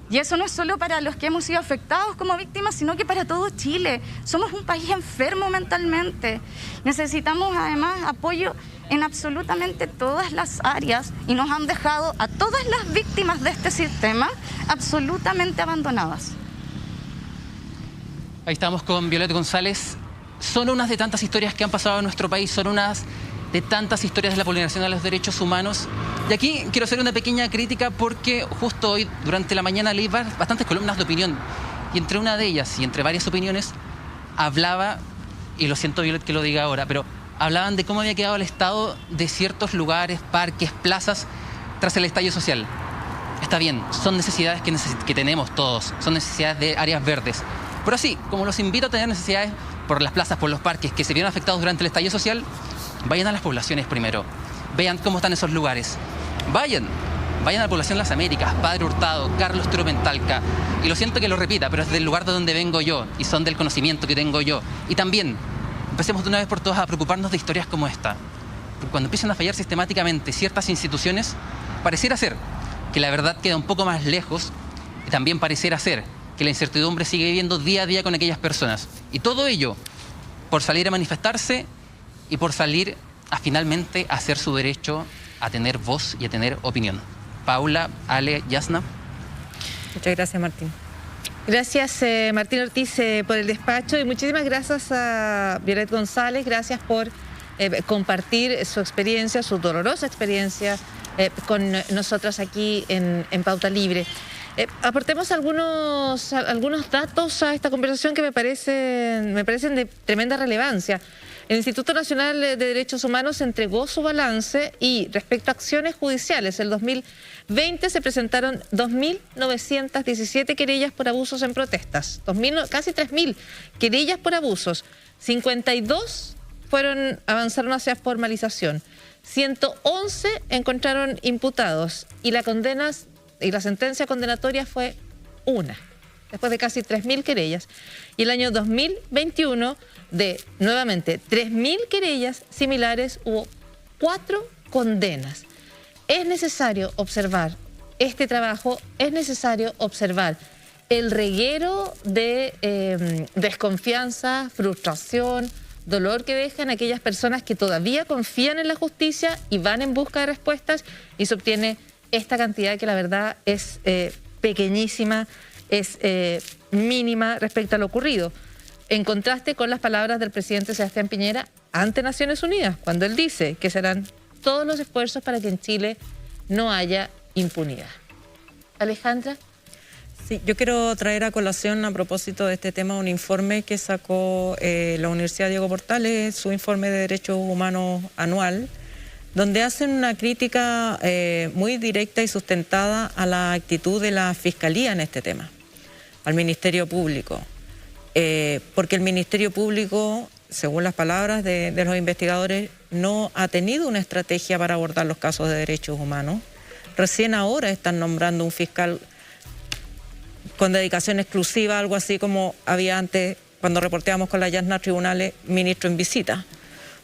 y eso no es solo para los que hemos sido afectados como víctimas, sino que para todo Chile. Somos un país enfermo mentalmente. Necesitamos además apoyo en absolutamente todas las áreas y nos han dejado a todas las víctimas de este sistema absolutamente abandonadas. Ahí estamos con Violeta González. Son unas de tantas historias que han pasado en nuestro país, son unas de tantas historias de la vulneración de los derechos humanos. Y aquí quiero hacer una pequeña crítica porque justo hoy, durante la mañana, leí bastantes columnas de opinión. Y entre una de ellas, y entre varias opiniones, hablaba, y lo siento Violet que lo diga ahora, pero hablaban de cómo había quedado el estado de ciertos lugares, parques, plazas, tras el estallido social. Está bien, son necesidades que tenemos todos, son necesidades de áreas verdes. Pero así, como los invito a tener necesidades por las plazas, por los parques que se vieron afectados durante el estallido social, vayan a las poblaciones primero, vean cómo están esos lugares. Vayan a la población de las Américas, Padre Hurtado, Carlos Turopentalca. Y lo siento que lo repita, pero es del lugar de donde vengo yo y son del conocimiento que tengo yo. Y también, empecemos de una vez por todas a preocuparnos de historias como esta. Porque cuando empiezan a fallar sistemáticamente ciertas instituciones, pareciera ser que la verdad queda un poco más lejos y también pareciera ser que la incertidumbre sigue viviendo día a día con aquellas personas. Y todo ello por salir a manifestarse y por salir a finalmente hacer su derecho a tener voz y a tener opinión. Paula, Ale, Yasna. Muchas gracias, Martín. Gracias, Martín Ortiz, por el despacho y muchísimas gracias a Violet González. Gracias por compartir su experiencia, su dolorosa experiencia con nosotras aquí en Pauta Libre. Aportemos algunos datos a esta conversación que me parecen de tremenda relevancia. El Instituto Nacional de Derechos Humanos entregó su balance y respecto a acciones judiciales, el 2020 se presentaron 2.917 querellas por abusos en protestas, casi 3.000 querellas por abusos, 52 avanzaron hacia formalización, 111 encontraron imputados y la sentencia condenatoria fue una, después de casi 3.000 querellas. Y el año 2021, de nuevamente 3.000 querellas similares, hubo 4 condenas. Es necesario observar este trabajo, es necesario observar el reguero de desconfianza, frustración, dolor que dejan aquellas personas que todavía confían en la justicia y van en busca de respuestas y se obtiene esta cantidad que la verdad es pequeñísima, es mínima respecto a lo ocurrido. En contraste con las palabras del presidente Sebastián Piñera ante Naciones Unidas, cuando él dice que serán todos los esfuerzos para que en Chile no haya impunidad. Alejandra. Sí, yo quiero traer a colación a propósito de este tema un informe que sacó la Universidad Diego Portales, su informe de Derechos Humanos anual, donde hacen una crítica muy directa y sustentada a la actitud de la Fiscalía en este tema, al Ministerio Público. Porque el Ministerio Público, según las palabras de los investigadores, no ha tenido una estrategia para abordar los casos de derechos humanos. Recién ahora están nombrando un fiscal con dedicación exclusiva, algo así como había antes, cuando reporteábamos con la Yasna tribunales, ministro en visita.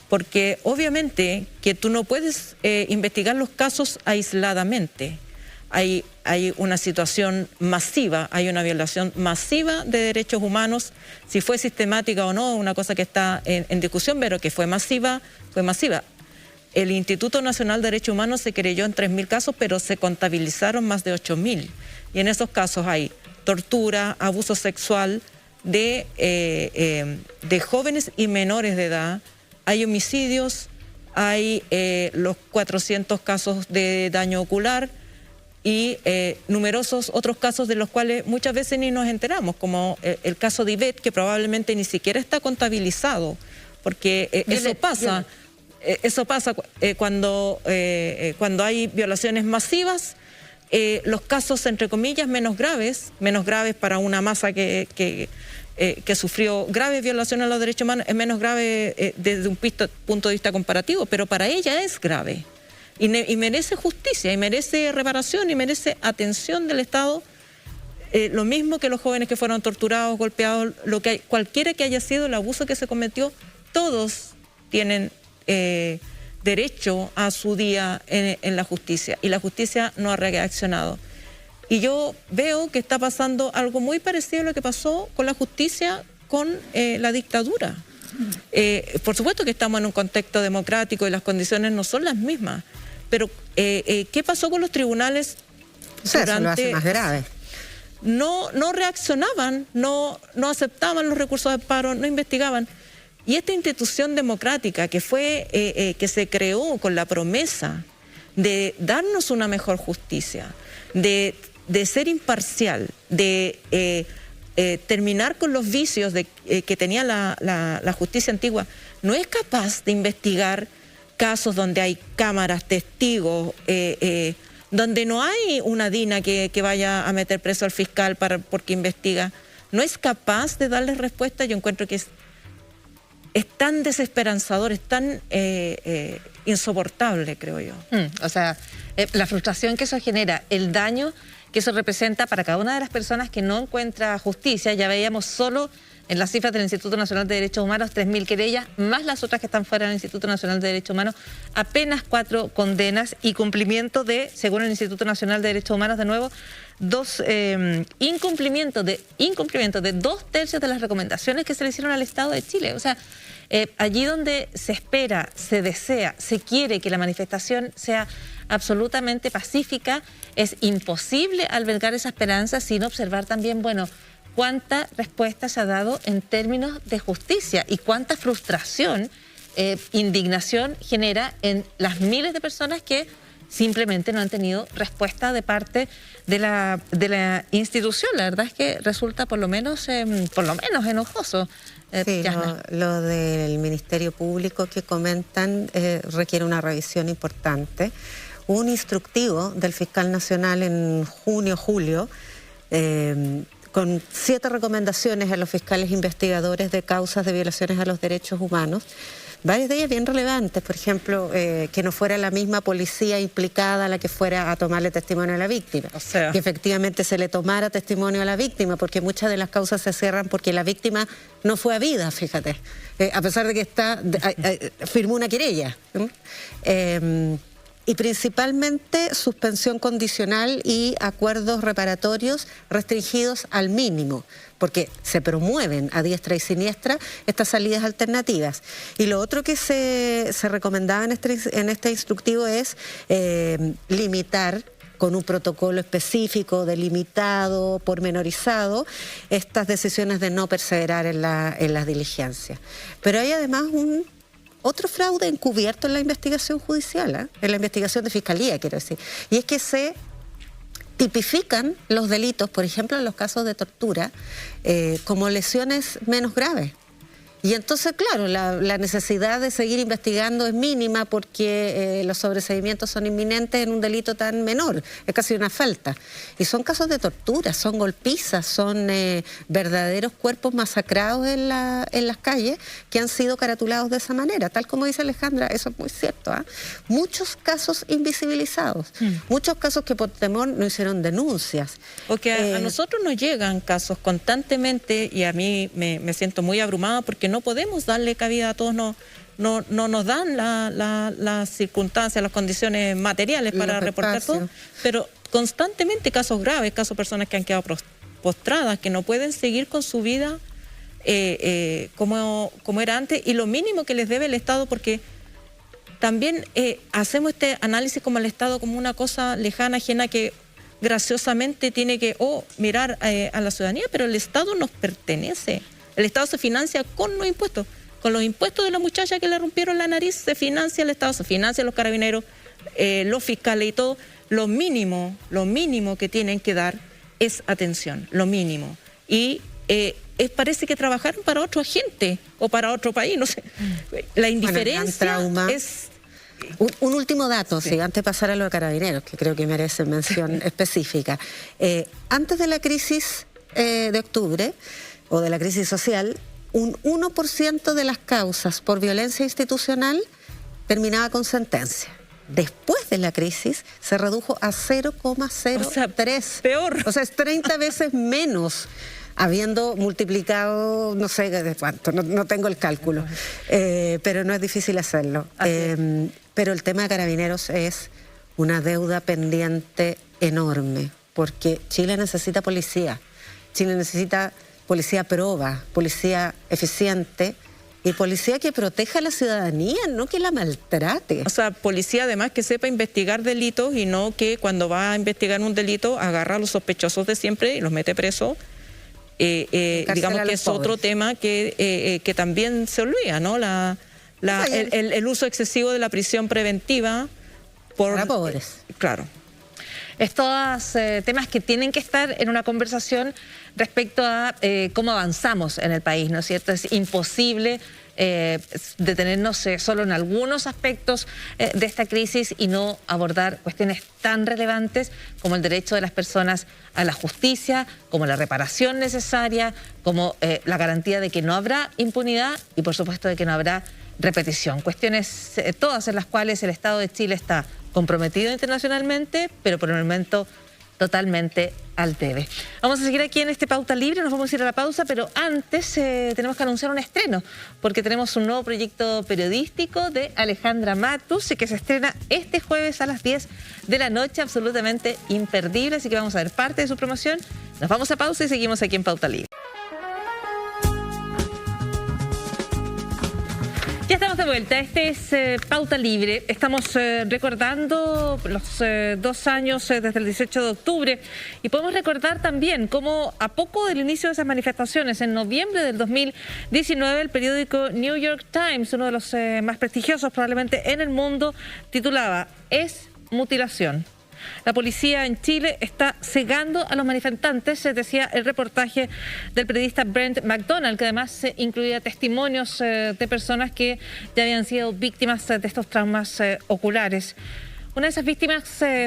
Porque obviamente que tú no puedes investigar los casos aisladamente. Hay una situación masiva, hay una violación masiva de derechos humanos. Si fue sistemática o no, una cosa que está en discusión, pero que fue masiva, fue masiva. El Instituto Nacional de Derechos Humanos se querelló en 3.000 casos, pero se contabilizaron más de 8.000. Y en esos casos hay tortura, abuso sexual de jóvenes y menores de edad, hay homicidios, hay los 400 casos de daño ocular y numerosos otros casos de los cuales muchas veces ni nos enteramos, como el caso de Ivette, que probablemente ni siquiera está contabilizado, porque eso pasa cuando hay violaciones masivas. Los casos, entre comillas, menos graves para una masa que sufrió graves violaciones a los derechos humanos, es menos grave desde un punto de vista comparativo, pero para ella es grave. Y merece justicia, y merece reparación, y merece atención del Estado, lo mismo que los jóvenes que fueron torturados, golpeados, cualquiera que haya sido el abuso que se cometió, todos tienen derecho a su día en la justicia, y la justicia no ha reaccionado. Y yo veo que está pasando algo muy parecido a lo que pasó con la justicia con la dictadura. Por supuesto que estamos en un contexto democrático y las condiciones no son las mismas, pero ¿qué pasó con los tribunales? Eso lo hace más grave. No reaccionaban, no aceptaban los recursos de amparo, no investigaban. Y esta institución democrática que se creó con la promesa de darnos una mejor justicia, de ser imparcial, de terminar con los vicios que tenía la justicia antigua, no es capaz de investigar casos donde hay cámaras, testigos, donde no hay una DINA que vaya a meter preso al fiscal porque investiga. No es capaz de darles respuesta. Yo encuentro que es tan desesperanzador, es tan insoportable, creo yo. O sea, la frustración que eso genera, el daño que eso representa para cada una de las personas que no encuentra justicia. Ya veíamos solo en las cifras del Instituto Nacional de Derechos Humanos 3.000 querellas, más las otras que están fuera del Instituto Nacional de Derechos Humanos, apenas 4 condenas y cumplimiento de, según el Instituto Nacional de Derechos Humanos, de nuevo, incumplimiento de 2/3 de las recomendaciones que se le hicieron al Estado de Chile. O sea, allí donde se espera, se desea, se quiere que la manifestación sea absolutamente pacífica, es imposible albergar esa esperanza sin observar también, bueno, cuánta respuesta se ha dado en términos de justicia y cuánta frustración, indignación genera en las miles de personas que simplemente no han tenido respuesta de parte de la institución. La verdad es que resulta por lo menos enojoso. Sí, lo del Ministerio Público que comentan requiere una revisión importante. Hubo un instructivo del Fiscal Nacional en julio, con 7 recomendaciones a los fiscales investigadores de causas de violaciones a los derechos humanos, varias de ellas bien relevantes. Por ejemplo, que no fuera la misma policía implicada la que fuera a tomarle testimonio a la víctima. O sea, que efectivamente se le tomara testimonio a la víctima, porque muchas de las causas se cierran porque la víctima no fue habida, fíjate, a pesar de que firmó una querella. Y principalmente suspensión condicional y acuerdos reparatorios restringidos al mínimo, porque se promueven a diestra y siniestra estas salidas alternativas. Y lo otro que se recomendaba en este instructivo es limitar con un protocolo específico, delimitado, pormenorizado, estas decisiones de no perseverar en las diligencias. Pero hay además otro fraude encubierto en la investigación judicial, en la investigación de fiscalía, quiero decir, y es que se tipifican los delitos, por ejemplo, en los casos de tortura, como lesiones menos graves. Y entonces, claro, la necesidad de seguir investigando es mínima porque los sobreseimientos son inminentes en un delito tan menor, es casi una falta. Y son casos de tortura, son golpizas, son verdaderos cuerpos masacrados en las calles que han sido caratulados de esa manera. Tal como dice Alejandra, eso es muy cierto. Muchos casos invisibilizados, muchos casos que por temor no hicieron denuncias. Porque a nosotros nos llegan casos constantemente y a mí me siento muy abrumada porque no podemos darle cabida a todos, no nos dan las circunstancias, las condiciones materiales para reportar todo, pero constantemente casos graves, casos de personas que han quedado postradas, que no pueden seguir con su vida como era antes, y lo mínimo que les debe el Estado, porque también hacemos este análisis como el Estado como una cosa lejana, ajena, que graciosamente tiene que mirar a la ciudadanía, pero el Estado nos pertenece. El Estado se financia con los impuestos. con los impuestos de la muchacha que le rompieron la nariz, se financia el Estado, se financian los carabineros, los fiscales y todo. Lo mínimo que tienen que dar es atención, lo mínimo. Y parece que trabajaron para otro agente o para otro país, no sé. La indiferencia es... Un último dato, sí, antes de pasar a lo de carabineros, que creo que merece mención específica. Antes de la crisis de octubre, o de la crisis social, un 1% de las causas por violencia institucional terminaba con sentencia. Después de la crisis se redujo a 0,03. O sea, peor. O sea, es 30 veces menos, habiendo multiplicado, no sé de cuánto, no tengo el cálculo, pero no es difícil hacerlo. Pero el tema de carabineros es una deuda pendiente enorme, porque Chile necesita policía. Chile necesita policía proba, policía eficiente y policía que proteja a la ciudadanía, no que la maltrate. O sea, policía además que sepa investigar delitos y no que cuando va a investigar un delito agarra a los sospechosos de siempre y los mete presos. Digamos que es otro tema que también se olvida, ¿no? El uso excesivo de la prisión preventiva para pobres. Claro. Estos temas que tienen que estar en una conversación respecto a cómo avanzamos en el país, ¿no es cierto? Es imposible detenernos solo en algunos aspectos de esta crisis y no abordar cuestiones tan relevantes como el derecho de las personas a la justicia, como la reparación necesaria, como la garantía de que no habrá impunidad y por supuesto de que no habrá repetición. Cuestiones todas en las cuales el Estado de Chile está comprometido internacionalmente, pero por el momento totalmente al debe. Vamos a seguir aquí en este Pauta Libre, nos vamos a ir a la pausa, pero antes tenemos que anunciar un estreno, porque tenemos un nuevo proyecto periodístico de Alejandra Matus, que se estrena este jueves a las 10 de la noche, absolutamente imperdible, así que vamos a ver parte de su promoción. Nos vamos a pausa y seguimos aquí en Pauta Libre. Ya estamos de vuelta, este es Pauta Libre, estamos recordando los 2 años desde el 18 de octubre y podemos recordar también cómo a poco del inicio de esas manifestaciones, en noviembre del 2019, el periódico New York Times, uno de los más prestigiosos probablemente en el mundo, titulaba "Es mutilación". La policía en Chile está cegando a los manifestantes, decía el reportaje del periodista Brent McDonald, que además incluía testimonios de personas que ya habían sido víctimas de estos traumas oculares. Una de esas víctimas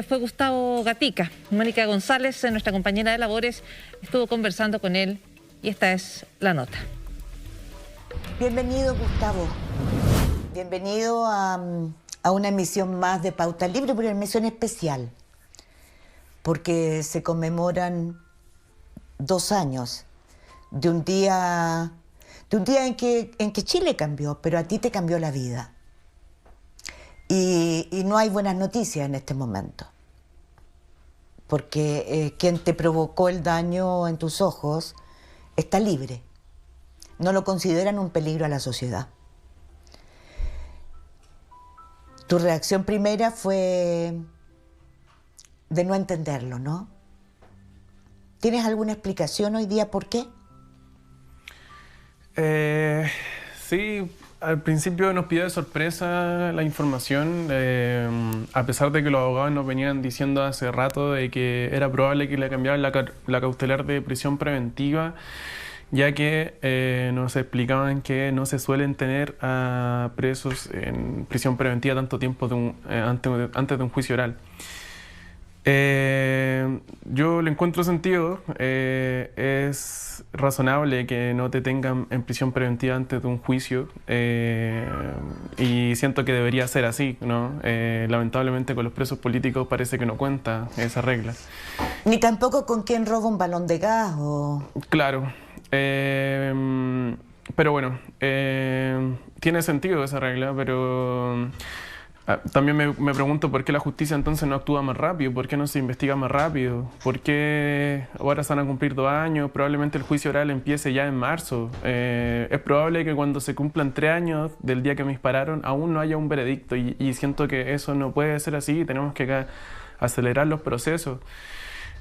fue Gustavo Gatica. Mónica González, nuestra compañera de labores, estuvo conversando con él y esta es la nota. Bienvenido, Gustavo. Bienvenido a una emisión más de Pauta Libre, pero una emisión especial, porque se conmemoran 2 años de un día en que Chile cambió, pero a ti te cambió la vida. Y no hay buenas noticias en este momento, porque quien te provocó el daño en tus ojos está libre. No lo consideran un peligro a la sociedad. Tu reacción primera fue de no entenderlo, ¿no? ¿Tienes alguna explicación hoy día por qué? Sí, al principio nos pidió de sorpresa la información, a pesar de que los abogados nos venían diciendo hace rato de que era probable que le cambiaran la cautelar de prisión preventiva, ya que nos explicaban que no se suelen tener a presos en prisión preventiva tanto tiempo antes de un juicio oral. Yo le encuentro sentido, es razonable que no te tengan en prisión preventiva antes de un juicio y siento que debería ser así, ¿no? Lamentablemente con los presos políticos parece que no cuenta esa regla. Ni tampoco con quien roba un balón de gas o... Claro, pero bueno, tiene sentido esa regla, pero... También me pregunto por qué la justicia entonces no actúa más rápido, por qué no se investiga más rápido, por qué ahora se van a cumplir 2 años, probablemente el juicio oral empiece ya en marzo. Es probable que cuando se cumplan 3 años del día que me dispararon aún no haya un veredicto y siento que eso no puede ser así, tenemos que acelerar los procesos.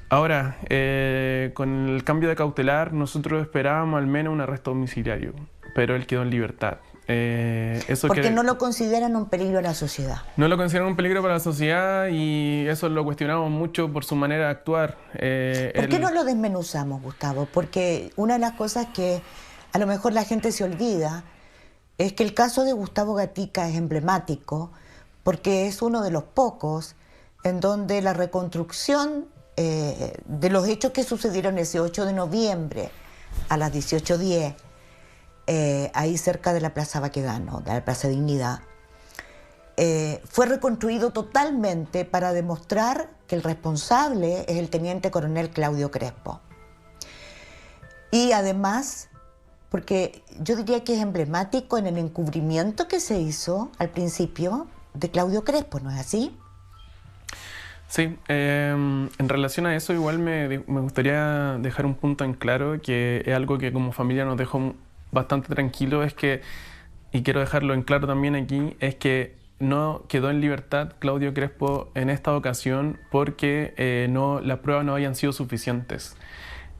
Ahora, con el cambio de cautelar nosotros esperábamos al menos un arresto domiciliario, pero él quedó en libertad. Porque no lo consideran un peligro a la sociedad. No lo consideran un peligro para la sociedad y eso lo cuestionamos mucho por su manera de actuar. ¿Por qué no lo desmenuzamos, Gustavo? Porque una de las cosas que a lo mejor la gente se olvida es que el caso de Gustavo Gatica es emblemático porque es uno de los pocos en donde la reconstrucción de los hechos que sucedieron ese 8 de noviembre a las 18:10, ahí cerca de la Plaza Baquedano, de la Plaza Dignidad, fue reconstruido totalmente para demostrar que el responsable es el teniente coronel Claudio Crespo. Y además, porque yo diría que es emblemático en el encubrimiento que se hizo al principio de Claudio Crespo, ¿no es así? Sí, en relación a eso igual me gustaría dejar un punto en claro, que es algo que como familia nos dejó bastante tranquilo, es que, y quiero dejarlo en claro también aquí, es que no quedó en libertad Claudio Crespo en esta ocasión porque las pruebas no habían sido suficientes.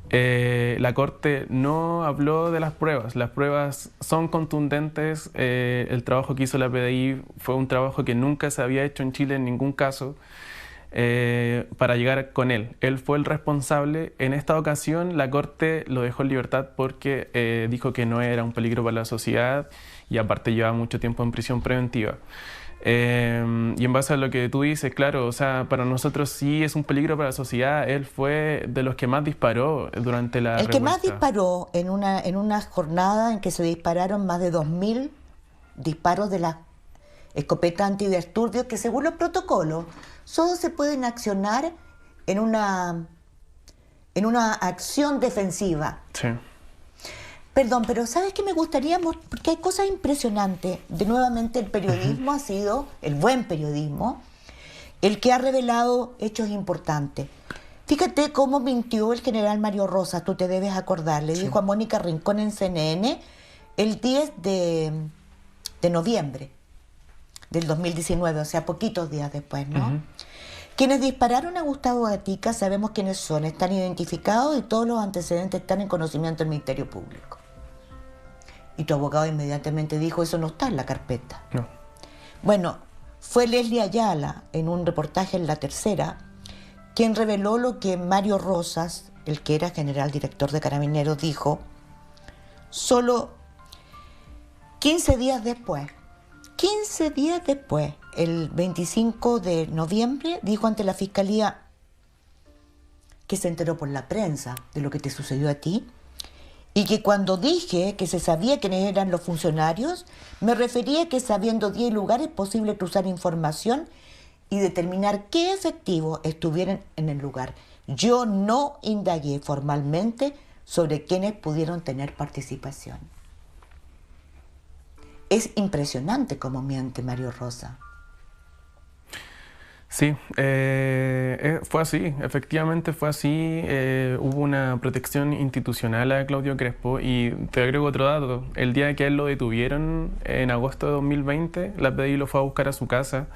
La Corte no habló de las pruebas son contundentes, el trabajo que hizo la PDI fue un trabajo que nunca se había hecho en Chile en ningún caso para llegar con él. Él fue el responsable. En esta ocasión la Corte lo dejó en libertad porque dijo que no era un peligro para la sociedad y aparte llevaba mucho tiempo en prisión preventiva. Y en base a lo que tú dices, claro, o sea, para nosotros sí es un peligro para la sociedad. Él fue de los que más disparó durante la revuelta. El que más disparó en una jornada en que se dispararon más de 2.000 disparos de la escopeta antidisturbios, que según los protocolos solo se pueden accionar en una acción defensiva. Sí. Perdón, pero ¿sabes qué me gustaría? Porque hay cosas impresionantes. Nuevamente el periodismo ha sido, el buen periodismo, el que ha revelado hechos importantes. Fíjate cómo mintió el general Mario Rosas, tú te debes acordar. Le dijo a Mónica Rincón en CNN el 10 de noviembre del 2019, o sea, poquitos días después, ¿no? Quienes dispararon a Gustavo Gatica sabemos quiénes son, están identificados y todos los antecedentes están en conocimiento del Ministerio Público. Y tu abogado inmediatamente dijo, eso no está en la carpeta. No. Bueno, fue Leslie Ayala, en un reportaje en La Tercera, quien reveló lo que Mario Rosas, el que era general director de Carabineros, dijo solo 15 días después. 15 días después, el 25 de noviembre, dijo ante la Fiscalía que se enteró por la prensa de lo que te sucedió a ti y que cuando dije que se sabía quiénes eran los funcionarios, me refería a que sabiendo 10 lugares es posible cruzar información y determinar qué efectivos estuvieran en el lugar. Yo no indagué formalmente sobre quiénes pudieron tener participación. Es impresionante cómo miente Mario Rosas. Sí, fue así, efectivamente fue así. Hubo una protección institucional a Claudio Crespo y te agrego otro dato. El día que a él lo detuvieron, en agosto de 2020, la PDI lo fue a buscar a su casa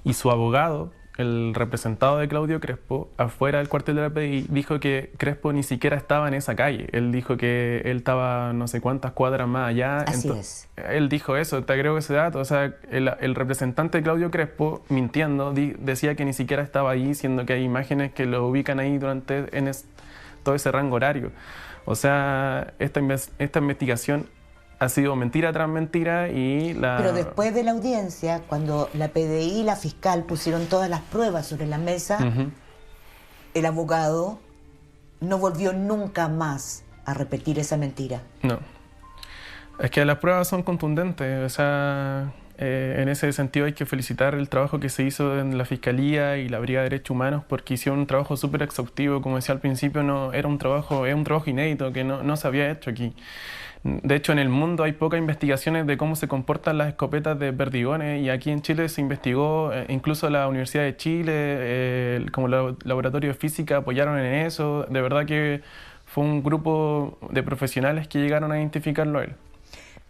y su abogado, el representado de Claudio Crespo, afuera del cuartel de la PDI, dijo que Crespo ni siquiera estaba en esa calle. Él dijo que él estaba no sé cuántas cuadras más allá. Así es. Él dijo eso, te agrego ese dato. O sea, el representante de Claudio Crespo, mintiendo, decía que ni siquiera estaba ahí, siendo que hay imágenes que lo ubican ahí durante todo ese rango horario. O sea, esta investigación ha sido mentira tras mentira y Pero después de la audiencia, cuando la PDI y la fiscal pusieron todas las pruebas sobre la mesa, el abogado no volvió nunca más a repetir esa mentira. No. Es que las pruebas son contundentes. O sea, en ese sentido hay que felicitar el trabajo que se hizo en la Fiscalía y la Brigada de Derechos Humanos porque hicieron un trabajo súper exhaustivo. Como decía al principio, es un trabajo inédito que no se había hecho aquí. De hecho, en el mundo hay pocas investigaciones de cómo se comportan las escopetas de perdigones y aquí en Chile se investigó, incluso la Universidad de Chile, como laboratorio de física apoyaron en eso. De verdad que fue un grupo de profesionales que llegaron a identificarlo a él.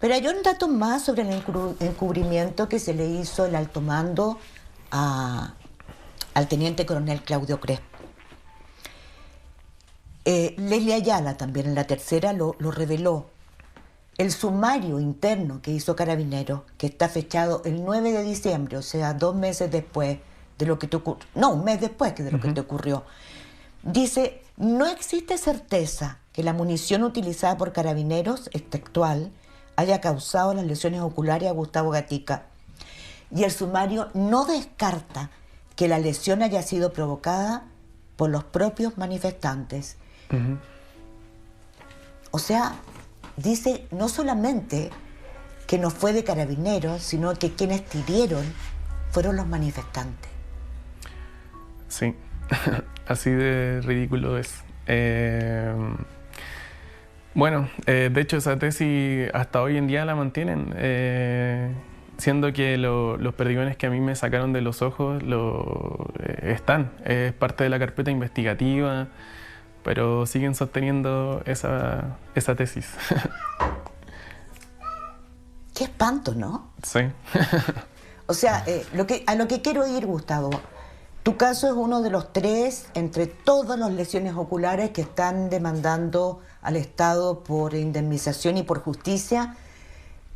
Pero hay un dato más sobre el encubrimiento que se le hizo el alto mando al teniente coronel Claudio Crespo. Leslie Ayala también en La Tercera lo reveló. el sumario interno que hizo Carabineros, que está fechado el 9 de diciembre, o sea, 2 meses después de lo que te ocurrió, no, un mes después de lo que te ocurrió, dice, no existe certeza que la munición utilizada por Carabineros, textual, haya causado las lesiones oculares a Gustavo Gatica. Y el sumario no descarta que la lesión haya sido provocada por los propios manifestantes. O sea, dice no solamente que no fue de Carabineros, sino que quienes hirieron fueron los manifestantes. Sí, así de ridículo es. Bueno, de hecho esa tesis hasta hoy en día la mantienen, siendo que los perdigones que a mí me sacaron de los ojos están, es parte de la carpeta investigativa, pero siguen sosteniendo esa tesis. Qué espanto, ¿no? Sí. O sea, a lo que quiero ir, Gustavo, tu caso es uno de los 3 entre todas las lesiones oculares que están demandando al Estado por indemnización y por justicia,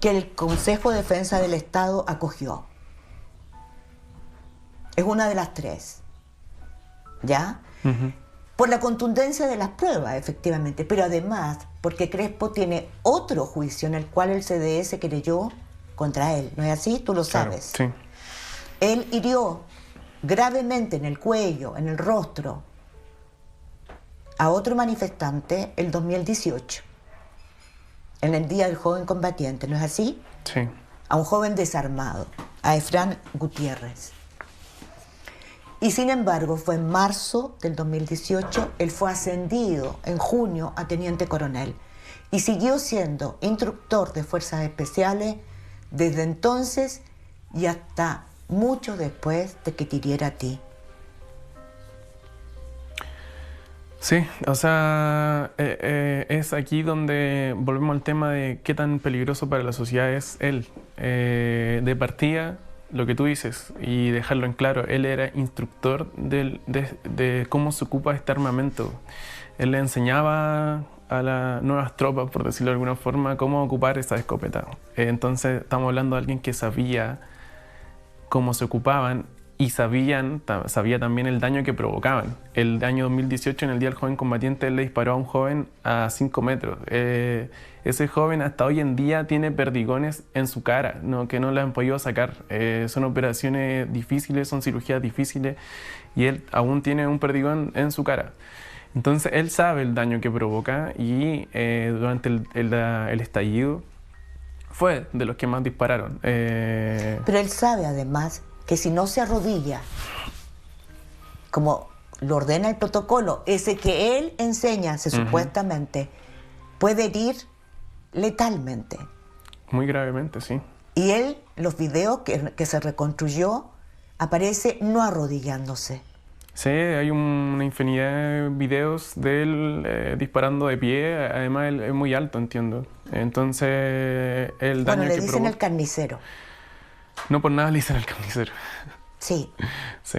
que el Consejo de Defensa del Estado acogió. Es una de las 3, ¿ya? Por la contundencia de las pruebas, efectivamente, pero además porque Crespo tiene otro juicio en el cual el CDS querelló contra él, ¿no es así? Tú lo sabes. Claro, sí. Él hirió gravemente en el cuello, en el rostro, a otro manifestante el 2018, en el Día del Joven Combatiente, ¿no es así? Sí. A un joven desarmado, a Efrán Gutiérrez. Y sin embargo, fue en marzo del 2018, él fue ascendido en junio a teniente coronel y siguió siendo instructor de fuerzas especiales desde entonces y hasta mucho después de que te hiriera a ti. Sí, o sea, es aquí donde volvemos al tema de qué tan peligroso para la sociedad es él. De partida, lo que tú dices, y dejarlo en claro, él era instructor de cómo se ocupa este armamento. Él le enseñaba a las nuevas tropas, por decirlo de alguna forma, cómo ocupar esa escopeta. Entonces estamos hablando de alguien que sabía cómo se ocupaban y sabía también el daño que provocaban. El año 2018, en el Día del Joven Combatiente, él le disparó a un joven a 5 metros. Ese joven hasta hoy en día tiene perdigones en su cara, que no le han podido sacar. Son operaciones difíciles, son cirugías difíciles y él aún tiene un perdigón en su cara. Entonces él sabe el daño que provoca y durante el estallido fue de los que más dispararon. Pero él sabe además que si no se arrodilla, como lo ordena el protocolo, ese que él enseña, supuestamente, puede herir letalmente. Muy gravemente, sí. Y él, los videos que se reconstruyó, aparece no arrodillándose. Sí, hay una infinidad de videos de él disparando de pie. Además, él es muy alto, entiendo. Entonces, el daño que le dicen el carnicero. No por nada le dicen el carnicero. Sí. Sí.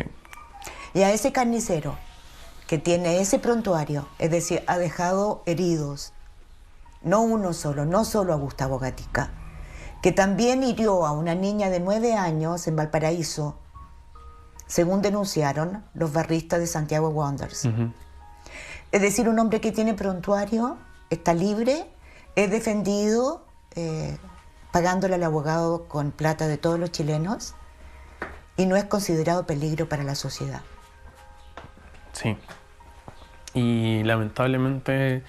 Y a ese carnicero que tiene ese prontuario, es decir, ha dejado heridos, no uno solo, no solo a Gustavo Gatica, que también hirió a una niña de 9 años en Valparaíso, según denunciaron los barristas de Santiago Wanderers. Es decir, un hombre que tiene prontuario, está libre, es defendido, pagándole al abogado con plata de todos los chilenos, y no es considerado peligro para la sociedad. Sí. Y lamentablemente,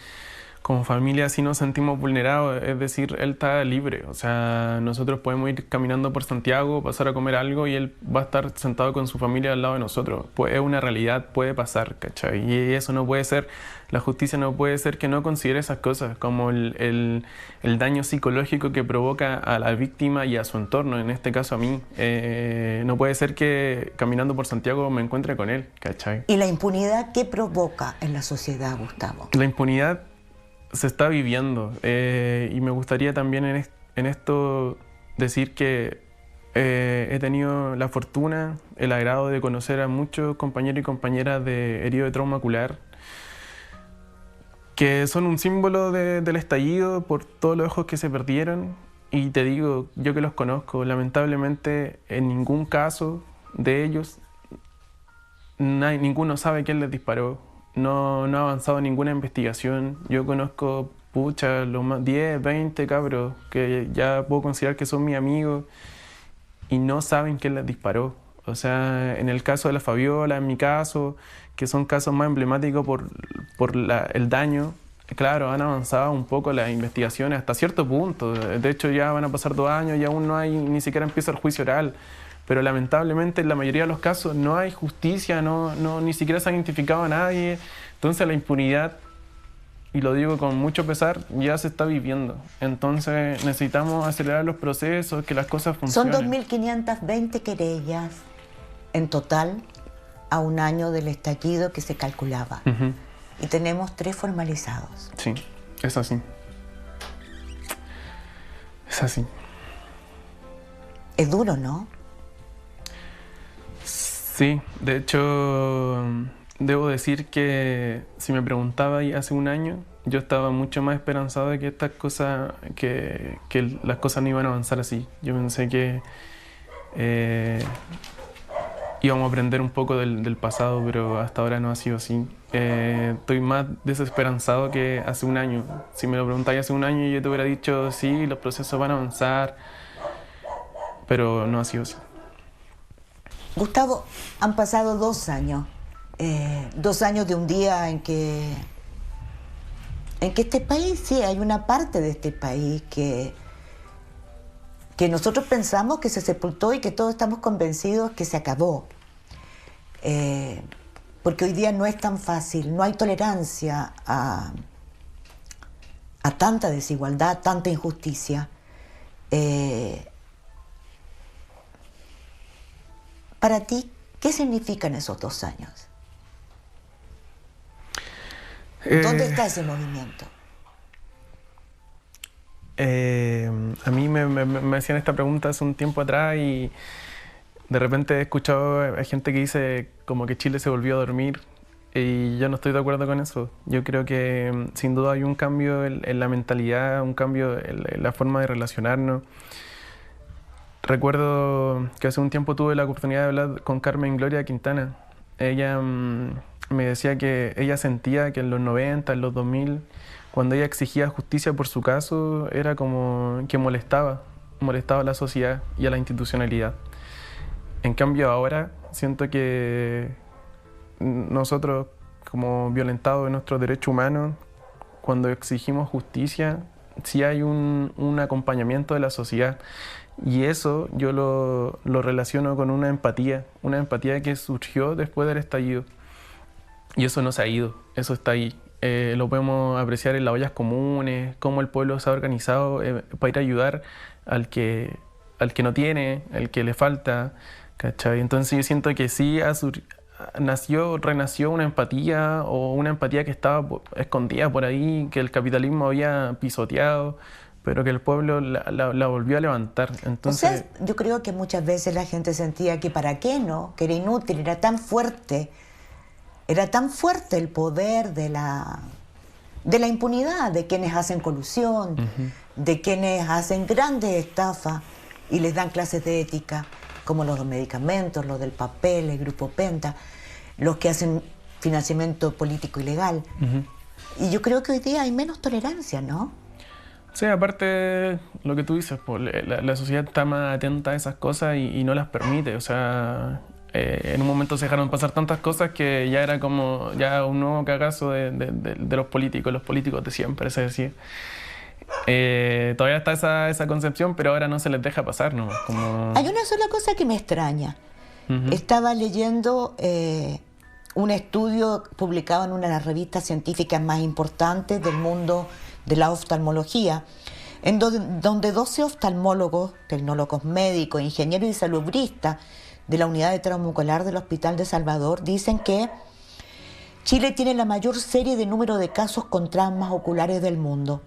como familia, sí nos sentimos vulnerados. Es decir, él está libre. O sea, nosotros podemos ir caminando por Santiago, pasar a comer algo y él va a estar sentado con su familia al lado de nosotros. Pues es una realidad, puede pasar, ¿cachai? Y eso no puede ser, la justicia no puede ser que no considere esas cosas, como el daño psicológico que provoca a la víctima y a su entorno, en este caso a mí. No puede ser que caminando por Santiago me encuentre con él, ¿cachai? ¿Y la impunidad qué provoca en la sociedad, Gustavo? La impunidad se está viviendo y me gustaría también en esto decir que he tenido la fortuna, el agrado de conocer a muchos compañeros y compañeras de heridos de trauma ocular que son un símbolo del estallido por todos los ojos que se perdieron. Y te digo, yo que los conozco, lamentablemente en ningún caso de ellos ninguno sabe quién les disparó. No ha avanzado ninguna investigación. Yo conozco, los más 10, 20 cabros que ya puedo considerar que son mis amigos y no saben quién les disparó. O sea, en el caso de la Fabiola, en mi caso, que son casos más emblemáticos por el daño, claro, han avanzado un poco las investigaciones hasta cierto punto. De hecho, ya van a pasar 2 años y aún no hay, ni siquiera empieza el juicio oral. Pero lamentablemente en la mayoría de los casos no hay justicia, ni siquiera se ha identificado a nadie. Entonces la impunidad, y lo digo con mucho pesar, ya se está viviendo. Entonces necesitamos acelerar los procesos, que las cosas funcionen. Son 2.520 querellas en total a un año del estallido que se calculaba. Y tenemos 3 formalizados. Sí, es así. Es así. Es duro, ¿no? Sí, de hecho, debo decir que si me preguntaba hace un año, yo estaba mucho más esperanzado de que estas cosas, que las cosas no iban a avanzar así. Yo pensé que íbamos a aprender un poco del pasado, pero hasta ahora no ha sido así. Estoy más desesperanzado que hace un año. Si me lo preguntáis hace un año, yo te hubiera dicho, sí, los procesos van a avanzar, pero no ha sido así. Gustavo, han pasado 2 años. 2 años de un día en que este país, sí, hay una parte de este país que nosotros pensamos que se sepultó y que todos estamos convencidos que se acabó. Porque hoy día no es tan fácil, no hay tolerancia a tanta desigualdad, tanta injusticia. Para ti, ¿qué significan esos 2 años? ¿Dónde está ese movimiento? A mí me hacían esta pregunta hace un tiempo atrás y de repente he escuchado a gente que dice como que Chile se volvió a dormir y yo no estoy de acuerdo con eso. Yo creo que sin duda hay un cambio en la mentalidad, un cambio en la forma de relacionarnos. Recuerdo que hace un tiempo tuve la oportunidad de hablar con Carmen Gloria Quintana. Ella me decía que ella sentía que en los 90, en los 2000, cuando ella exigía justicia por su caso, era como que molestaba a la sociedad y a la institucionalidad. En cambio ahora siento que nosotros, como violentados de nuestros derechos humanos, cuando exigimos justicia, sí hay un acompañamiento de la sociedad. Y eso yo lo relaciono con una empatía que surgió después del estallido. Y eso no se ha ido, eso está ahí. Lo podemos apreciar en las ollas comunes, cómo el pueblo se ha organizado para ir a ayudar al que no tiene, al que le falta, ¿cachai? Entonces yo siento que sí renació una empatía, o una empatía que estaba escondida por ahí, que el capitalismo había pisoteado, pero que el pueblo la volvió a levantar. Entonces, o sea, yo creo que muchas veces la gente sentía que para qué no, que era inútil, era tan fuerte el poder de la impunidad, de quienes hacen colusión, de quienes hacen grandes estafas y les dan clases de ética, como los medicamentos, los del papel, el Grupo Penta, los que hacen financiamiento político ilegal. Y yo creo que hoy día hay menos tolerancia, ¿no? Sí, aparte lo que tú dices, pues, la sociedad está más atenta a esas cosas y no las permite. O sea, en un momento se dejaron pasar tantas cosas que ya era como ya un nuevo cagazo de los políticos de siempre, se decía. Todavía está esa concepción, pero ahora no se les deja pasar, ¿no? Hay una sola cosa que me extraña. Estaba leyendo un estudio publicado en una de las revistas científicas más importantes del mundo de la oftalmología, en donde 12 oftalmólogos, tecnólogos médicos, ingenieros y salubristas de la unidad de trauma ocular del Hospital de Salvador dicen que Chile tiene la mayor serie de número de casos con traumas oculares del mundo,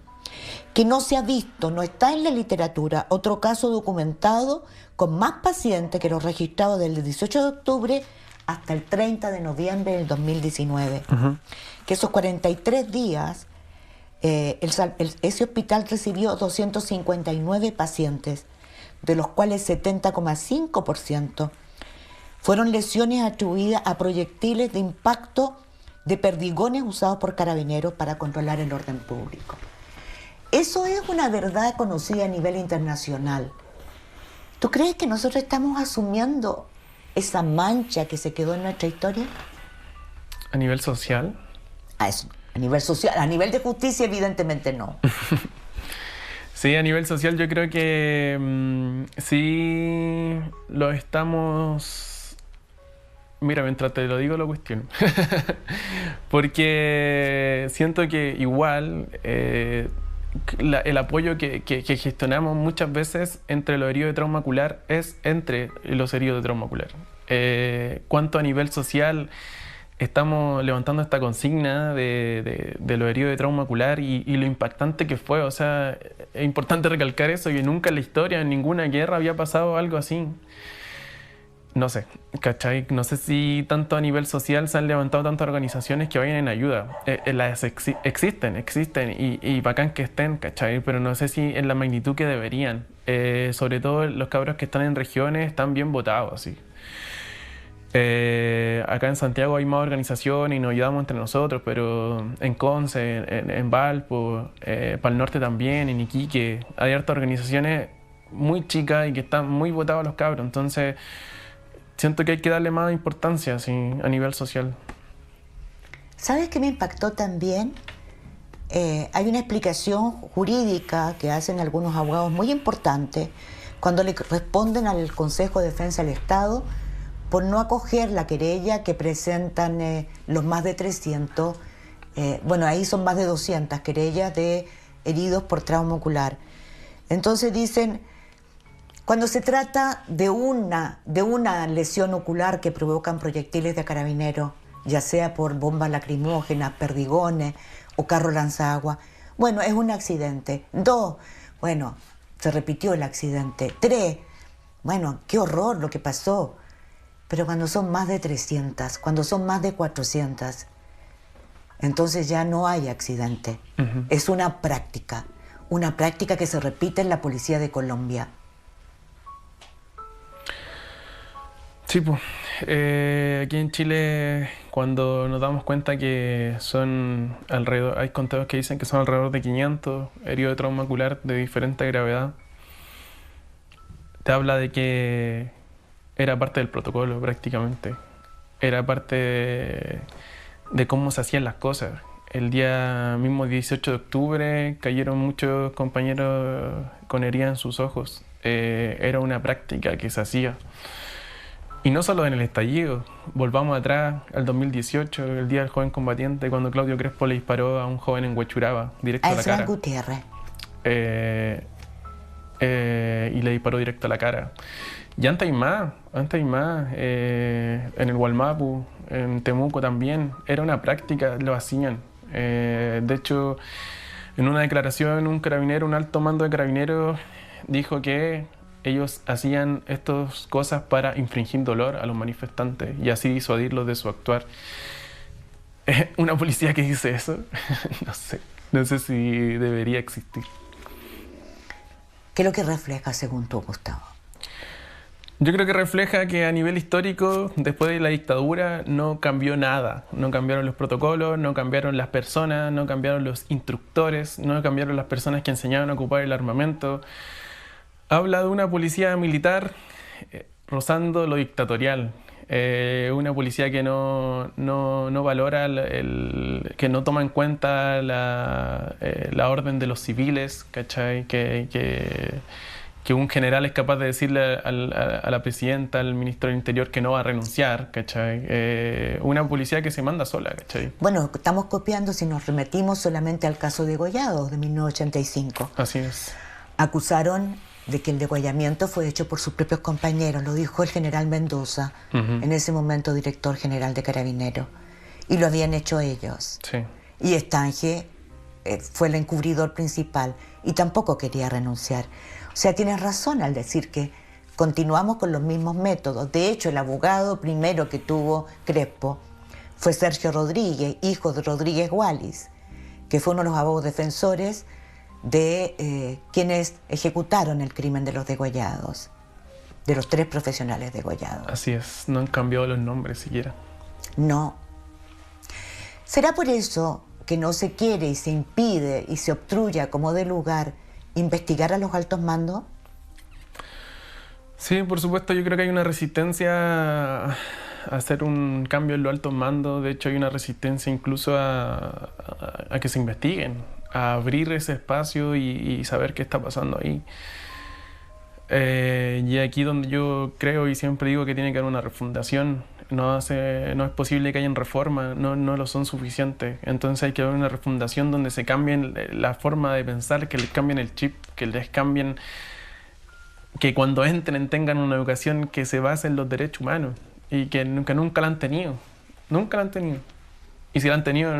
que no se ha visto, no está en la literatura, otro caso documentado con más pacientes que los registrados desde el 18 de octubre hasta el 30 de noviembre del 2019. Que esos 43 días ese hospital recibió 259 pacientes, de los cuales 70,5% fueron lesiones atribuidas a proyectiles de impacto de perdigones usados por carabineros para controlar el orden público. Eso es una verdad conocida a nivel internacional. ¿Tú crees que nosotros estamos asumiendo esa mancha que se quedó en nuestra historia? ¿A nivel social? Eso, a nivel social. A nivel de justicia, evidentemente no. Sí, a nivel social yo creo que sí lo estamos... Mira, mientras te lo digo lo cuestiono. Porque siento que igual el apoyo que gestionamos muchas veces entre los heridos de trauma ocular es entre los heridos de trauma ocular. Cuánto a nivel social estamos levantando esta consigna de los heridos de trauma ocular y lo impactante que fue. O sea, es importante recalcar eso, que nunca en la historia, en ninguna guerra había pasado algo así. No sé, ¿cachai? No sé si tanto a nivel social se han levantado tantas organizaciones que vayan en ayuda. Existen y bacán que estén, ¿cachai? Pero no sé si en la magnitud que deberían. Sobre todo los cabros que están en regiones están bien votados, así. Acá en Santiago hay más organizaciones y nos ayudamos entre nosotros, pero en Conce, en Valpo, para el norte también, en Iquique, hay hartas organizaciones muy chicas y que están muy votados los cabros. Entonces siento que hay que darle más importancia así, a nivel social. ¿Sabes qué me impactó también? Hay una explicación jurídica que hacen algunos abogados muy importante cuando le responden al Consejo de Defensa del Estado por no acoger la querella que presentan los más de 300, bueno, ahí son más de 200 querellas de heridos por trauma ocular. Entonces dicen, cuando se trata de una lesión ocular que provocan proyectiles de carabinero, ya sea por bombas lacrimógenas, perdigones o carro lanzagua, bueno, es un accidente. 2, bueno, se repitió el accidente. 3, bueno, qué horror lo que pasó. Pero cuando son más de 300, cuando son más de 400, entonces ya no hay accidente. Es una práctica que se repite en la Policía de Colombia. Sí, pues, aquí en Chile, cuando nos damos cuenta que son alrededor, hay conteos que dicen que son alrededor de 500 heridos de trauma ocular de diferente gravedad, te habla de que era parte del protocolo prácticamente, era parte de cómo se hacían las cosas. El día mismo 18 de octubre cayeron muchos compañeros con heridas en sus ojos, era una práctica que se hacía. Y no solo en el estallido, volvamos atrás al 2018, el Día del Joven Combatiente, cuando Claudio Crespo le disparó a un joven en Huechuraba, directo a la cara. Gutiérrez. Y le disparó directo a la cara. Y antes hay más, en el Gualmapu, en Temuco también, era una práctica, lo hacían. De hecho, en una declaración, un alto mando de carabineros dijo que ellos hacían estas cosas para infringir dolor a los manifestantes y así disuadirlos de su actuar. Una policía que dice eso, no sé si debería existir. ¿Qué es lo que refleja según tú, Gustavo? Yo creo que refleja que a nivel histórico, después de la dictadura, no cambió nada. No cambiaron los protocolos, no cambiaron las personas, no cambiaron los instructores, no cambiaron las personas que enseñaban a ocupar el armamento. Habla de una policía militar rozando lo dictatorial. Una policía que no valora, que no toma en cuenta la orden de los civiles, ¿cachai? Que un general es capaz de decirle a la presidenta, al ministro del Interior que no va a renunciar, ¿cachai? Una policía que se manda sola, ¿cachai? Bueno, estamos copiando si nos remitimos solamente al caso de Degollados de 1985. Así es. Acusaron de que el degollamiento fue hecho por sus propios compañeros, lo dijo el general Mendoza, en ese momento director general de Carabineros, y lo habían hecho ellos. Sí. Y Estange fue el encubridor principal y tampoco quería renunciar. O sea, tienes razón al decir que continuamos con los mismos métodos. De hecho, el abogado primero que tuvo Crespo fue Sergio Rodríguez, hijo de Rodríguez Wallis, que fue uno de los abogados defensores de quienes ejecutaron el crimen de los degollados, de los 3 profesionales degollados. Así es, no han cambiado los nombres siquiera. No. ¿Será por eso que no se quiere y se impide y se obstruya como de lugar investigar a los altos mandos? Sí, por supuesto, yo creo que hay una resistencia a hacer un cambio en los altos mandos. De hecho, hay una resistencia incluso a que se investiguen, a abrir ese espacio y saber qué está pasando ahí. Y aquí donde yo creo y siempre digo que tiene que haber una refundación. No es posible que hayan reformas, no lo son suficientes. Entonces hay que haber una refundación donde se cambien la forma de pensar, que les cambien el chip, que les cambien, que cuando entren tengan una educación que se base en los derechos humanos y que nunca la han tenido. Nunca la han tenido. Y si la han tenido,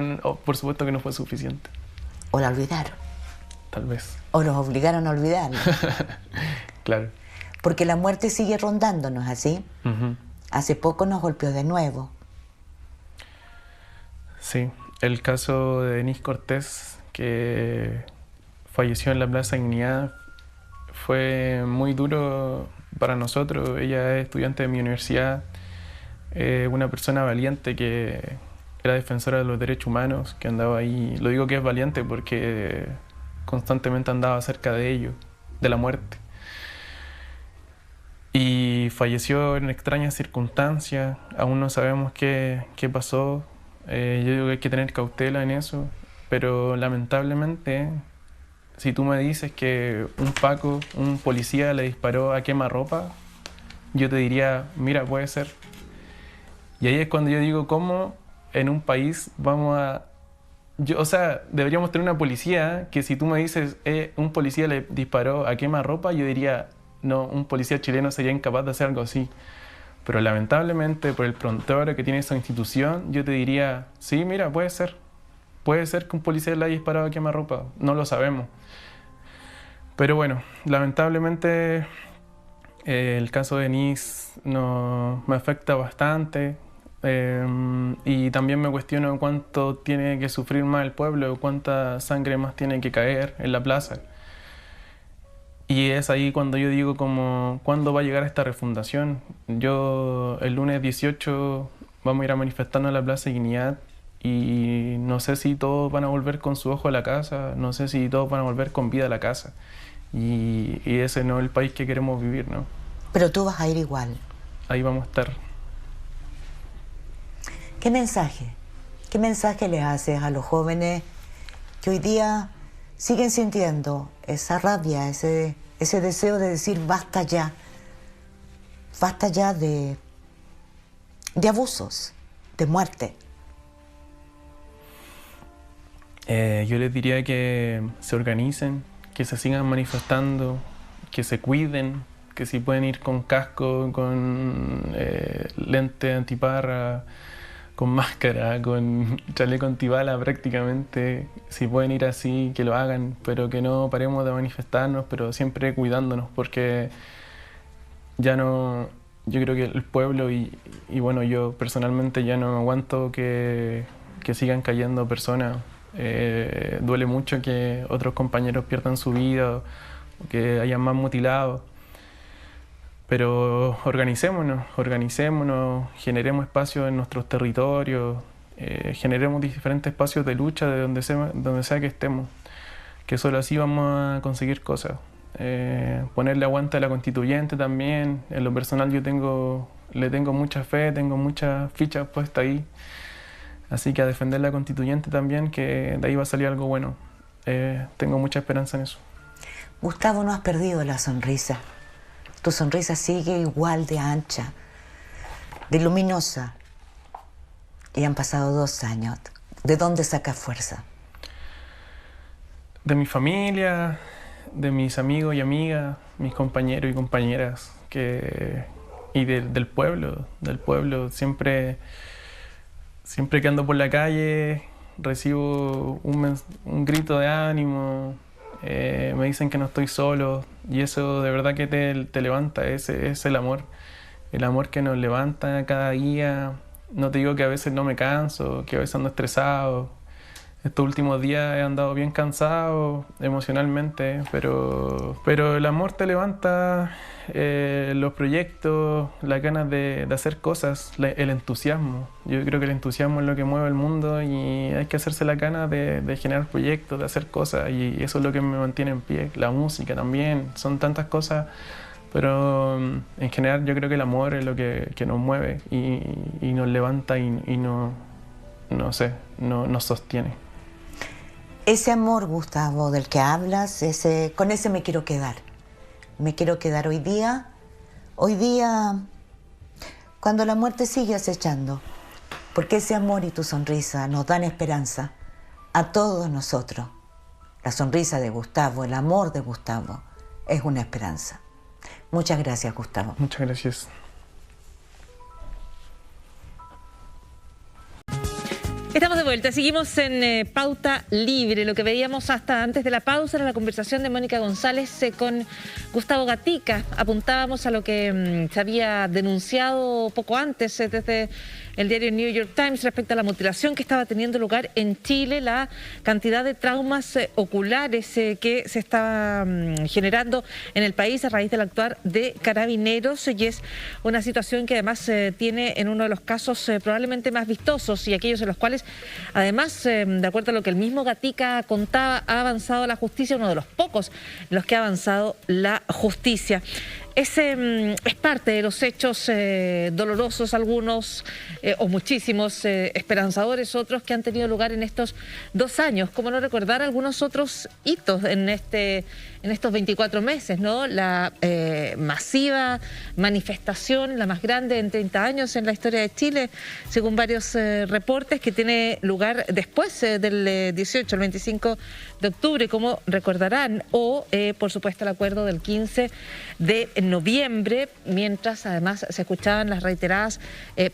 por supuesto que no fue suficiente. O la olvidaron. Tal vez. O los obligaron a olvidarla. Claro. Porque la muerte sigue rondándonos, ¿así? Uh-huh. Hace poco nos golpeó de nuevo. Sí, el caso de Denise Cortés, que falleció en la Plaza Dignidad, fue muy duro para nosotros. Ella es estudiante de mi universidad, una persona valiente que era defensora de los derechos humanos, que andaba ahí. Lo digo que es valiente porque constantemente andaba cerca de ello, de la muerte. Y falleció en extrañas circunstancias, aún no sabemos qué pasó. Yo digo que hay que tener cautela en eso, pero lamentablemente, si tú me dices que un policía le disparó a quemarropa, yo te diría, mira, puede ser. Y ahí es cuando yo digo, ¿cómo en un país vamos a... deberíamos tener una policía que si tú me dices, un policía le disparó a quemarropa, yo diría... No, un policía chileno sería incapaz de hacer algo así. Pero lamentablemente, por el prontuario que tiene esa institución, yo te diría, sí, mira, puede ser. Puede ser que un policía le haya disparado a quemarropa. No lo sabemos. Pero bueno, lamentablemente el caso de Denise me afecta bastante. Y también me cuestiono cuánto tiene que sufrir más el pueblo, cuánta sangre más tiene que caer en la plaza. Y es ahí cuando yo digo ¿cuándo va a llegar esta refundación? El lunes 18 vamos a ir a manifestarnos a la Plaza Dignidad y no sé si todos van a volver con su ojo a la casa, no sé si todos van a volver con vida a la casa. Y ese no es el país que queremos vivir, ¿no? Pero tú vas a ir igual. Ahí vamos a estar. ¿Qué mensaje les haces a los jóvenes que hoy día siguen sintiendo esa rabia, ese deseo de decir basta ya de abusos, de muerte? Yo les diría que se organicen, que se sigan manifestando, que se cuiden, que si pueden ir con casco, con lente antiparra, con máscara, con chaleco antibala prácticamente, si pueden ir así, que lo hagan, pero que no paremos de manifestarnos, pero siempre cuidándonos, porque ya no, yo creo que el pueblo y bueno, yo personalmente ya no aguanto que sigan cayendo personas. Duele mucho que otros compañeros pierdan su vida o que hayan más mutilados. Pero organicémonos, generemos espacios en nuestros territorios, generemos diferentes espacios de lucha de donde sea que estemos, que solo así vamos a conseguir cosas. Ponerle aguante a la constituyente también. En lo personal le tengo mucha fe, tengo muchas fichas puestas ahí. Así que a defender la constituyente también, que de ahí va a salir algo bueno. Tengo mucha esperanza en eso. Gustavo, no has perdido la sonrisa. Tu sonrisa sigue igual de ancha, de luminosa. Y han pasado 2 años. ¿De dónde sacas fuerza? De mi familia, de mis amigos y amigas, mis compañeros y compañeras, y del pueblo. Siempre que ando por la calle recibo un grito de ánimo. Me dicen que no estoy solo y eso de verdad que te levanta, es el amor que nos levanta cada día. No te digo que a veces no me canso, que a veces ando estresado, Estos últimos días he andado bien cansado emocionalmente, pero el amor te levanta, los proyectos, las ganas de hacer cosas, el entusiasmo. Yo creo que el entusiasmo es lo que mueve el mundo y hay que hacerse la ganas de generar proyectos, de hacer cosas, y eso es lo que me mantiene en pie. La música también, son tantas cosas, pero en general yo creo que el amor es lo que nos mueve y nos levanta y nos sostiene. Ese amor, Gustavo, del que hablas, con ese me quiero quedar. Me quiero quedar hoy día, cuando la muerte sigue acechando. Porque ese amor y tu sonrisa nos dan esperanza a todos nosotros. La sonrisa de Gustavo, el amor de Gustavo, es una esperanza. Muchas gracias, Gustavo. Muchas gracias. Estamos de vuelta, seguimos en Pauta Libre. Lo que veíamos hasta antes de la pausa era la conversación de Mónica González con Gustavo Gatica. Apuntábamos a lo que se había denunciado poco antes desde el diario New York Times respecto a la mutilación que estaba teniendo lugar en Chile, la cantidad de traumas oculares que se estaba generando en el país a raíz del actuar de Carabineros, y es una situación que además tiene en uno de los casos probablemente más vistosos y aquellos en los cuales además, de acuerdo a lo que el mismo Gatica contaba, ha avanzado la justicia, uno de los pocos en los que ha avanzado la justicia. Es parte de los hechos dolorosos, algunos o muchísimos, esperanzadores otros, que han tenido lugar en estos 2 años. Como no recordar algunos otros hitos en estos 24 meses, ¿no? La masiva manifestación, la más grande en 30 años en la historia de Chile, según varios reportes, que tiene lugar después del 18 al 25 de octubre, como recordarán, o por supuesto el acuerdo del 15 de noviembre, mientras además se escuchaban las reiteradas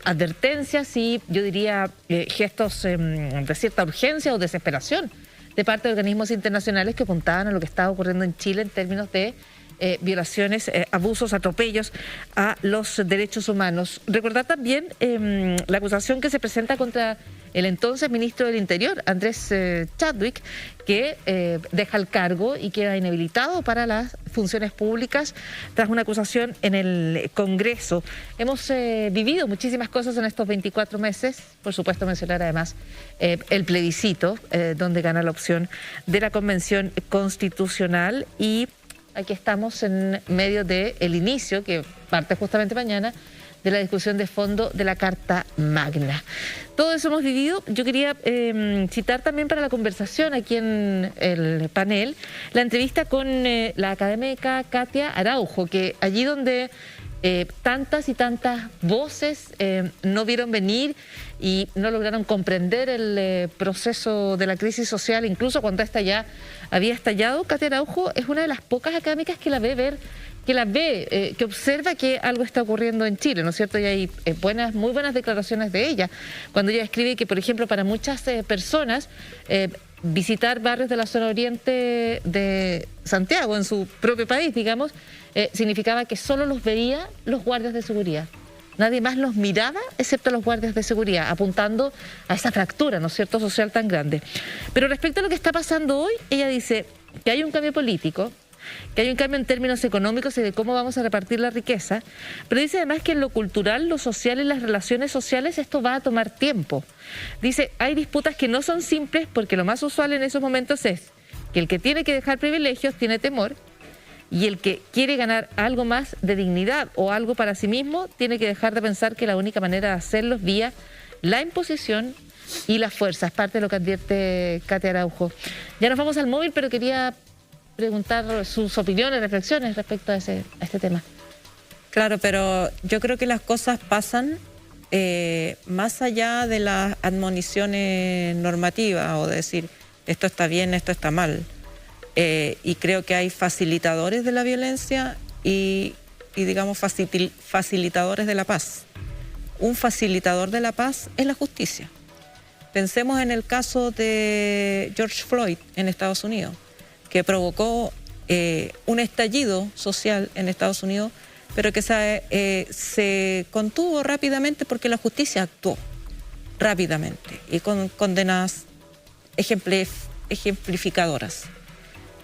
advertencias y yo diría gestos de cierta urgencia o desesperación de parte de organismos internacionales que apuntaban a lo que estaba ocurriendo en Chile en términos de violaciones, abusos, atropellos a los derechos humanos. Recordar también la acusación que se presenta contra el entonces ministro del Interior, Andrés Chadwick, que deja el cargo y queda inhabilitado para las funciones públicas tras una acusación en el Congreso. Hemos vivido muchísimas cosas en estos 24 meses, por supuesto mencionar además el plebiscito, donde gana la opción de la Convención Constitucional, y aquí estamos en medio del inicio, que parte justamente mañana, de la discusión de fondo de la Carta Magna. Todo eso hemos vivido. Yo quería citar también para la conversación aquí en el panel la entrevista con la académica Katia Araujo, que allí donde tantas y tantas voces no vieron venir y no lograron comprender el proceso de la crisis social, incluso cuando esta ya había estallado, Katia Araujo es una de las pocas académicas que la ve que observa que algo está ocurriendo en Chile, ¿no es cierto? Y hay muy buenas declaraciones de ella, cuando ella escribe que, por ejemplo, para muchas personas visitar barrios de la zona oriente de Santiago, en su propio país, digamos, significaba que solo los veía los guardias de seguridad. Nadie más los miraba excepto los guardias de seguridad, apuntando a esa fractura, ¿no es cierto?, social tan grande. Pero respecto a lo que está pasando hoy, ella dice que hay un cambio político, que hay un cambio en términos económicos y de cómo vamos a repartir la riqueza, pero dice además que en lo cultural, lo social y las relaciones sociales esto va a tomar tiempo. Dice, hay disputas que no son simples porque lo más usual en esos momentos es que el que tiene que dejar privilegios tiene temor y el que quiere ganar algo más de dignidad o algo para sí mismo tiene que dejar de pensar que la única manera de hacerlo es vía la imposición y la fuerza. Es parte de lo que advierte Katia Araujo. Ya nos vamos al móvil, pero quería preguntar sus opiniones, reflexiones respecto a este tema. Claro, pero yo creo que las cosas pasan más allá de las admoniciones normativas o de decir esto está bien, esto está mal. Y creo que hay facilitadores de la violencia y digamos, facilitadores de la paz. Un facilitador de la paz es la justicia. Pensemos en el caso de George Floyd en Estados Unidos, que provocó un estallido social en Estados Unidos, pero que se contuvo rápidamente porque la justicia actuó rápidamente y con condenas ejemplificadoras.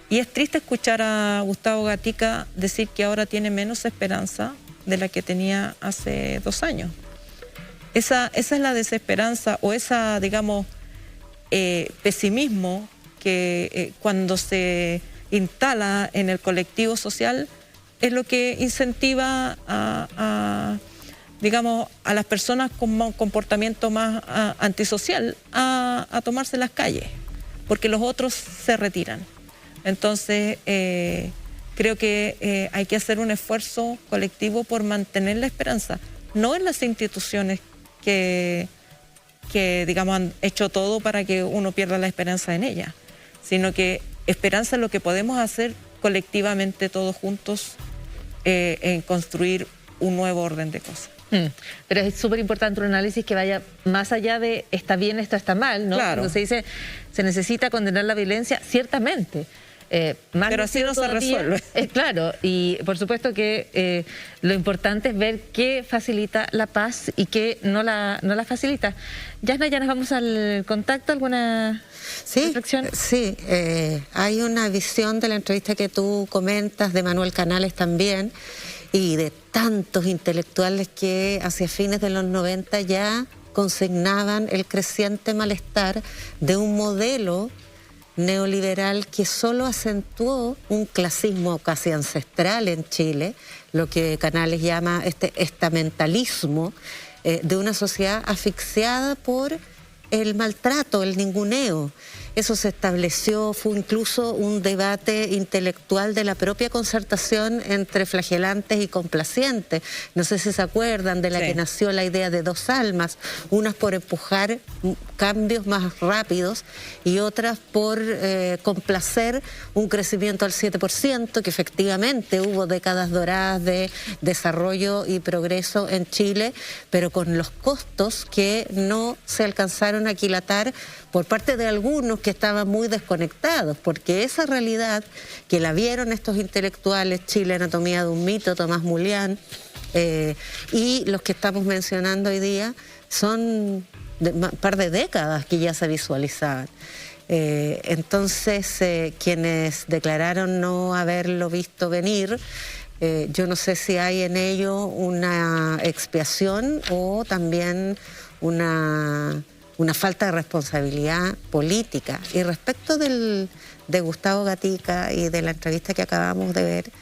Y es triste escuchar a Gustavo Gatica decir que ahora tiene menos esperanza de la que tenía hace 2 años. Esa es la desesperanza o esa, digamos, pesimismo que cuando se instala en el colectivo social es lo que incentiva digamos, a las personas con un comportamiento más antisocial a tomarse las calles, porque los otros se retiran. Entonces, creo que hay que hacer un esfuerzo colectivo por mantener la esperanza, no en las instituciones que digamos, han hecho todo para que uno pierda la esperanza en ellas, sino que esperanza es lo que podemos hacer colectivamente todos juntos en construir un nuevo orden de cosas. Pero es súper importante un análisis que vaya más allá de está bien, esto está mal, ¿no? Claro. Cuando se dice se necesita condenar la violencia, ciertamente. Pero así no se resuelve. Claro, y por supuesto que lo importante es ver qué facilita la paz y qué no la facilita. Yasna, ya nos vamos al contacto, ¿alguna reflexión? Sí, hay una visión de la entrevista que tú comentas, de Manuel Canales también, y de tantos intelectuales que hacia fines de los 90 ya consignaban el creciente malestar de un modelo neoliberal que solo acentuó un clasismo casi ancestral en Chile, lo que Canales llama este estamentalismo de una sociedad asfixiada por el maltrato, el ninguneo. Eso se estableció, fue incluso un debate intelectual de la propia concertación entre flagelantes y complacientes. No sé si se acuerdan de la que nació la idea de 2 almas, unas por empujar cambios más rápidos y otras por complacer un crecimiento al 7%, que efectivamente hubo décadas doradas de desarrollo y progreso en Chile, pero con los costos que no se alcanzaron a aquilatar por parte de algunos que estaban muy desconectados, porque esa realidad que la vieron estos intelectuales, Chile, Anatomía de un mito, Tomás Mulián, y los que estamos mencionando hoy día, son un par de décadas que ya se visualizaban. Entonces, quienes declararon no haberlo visto venir, yo no sé si hay en ello una expiación o también una falta de responsabilidad política. Y respecto de Gustavo Gatica y de la entrevista que acabamos de ver,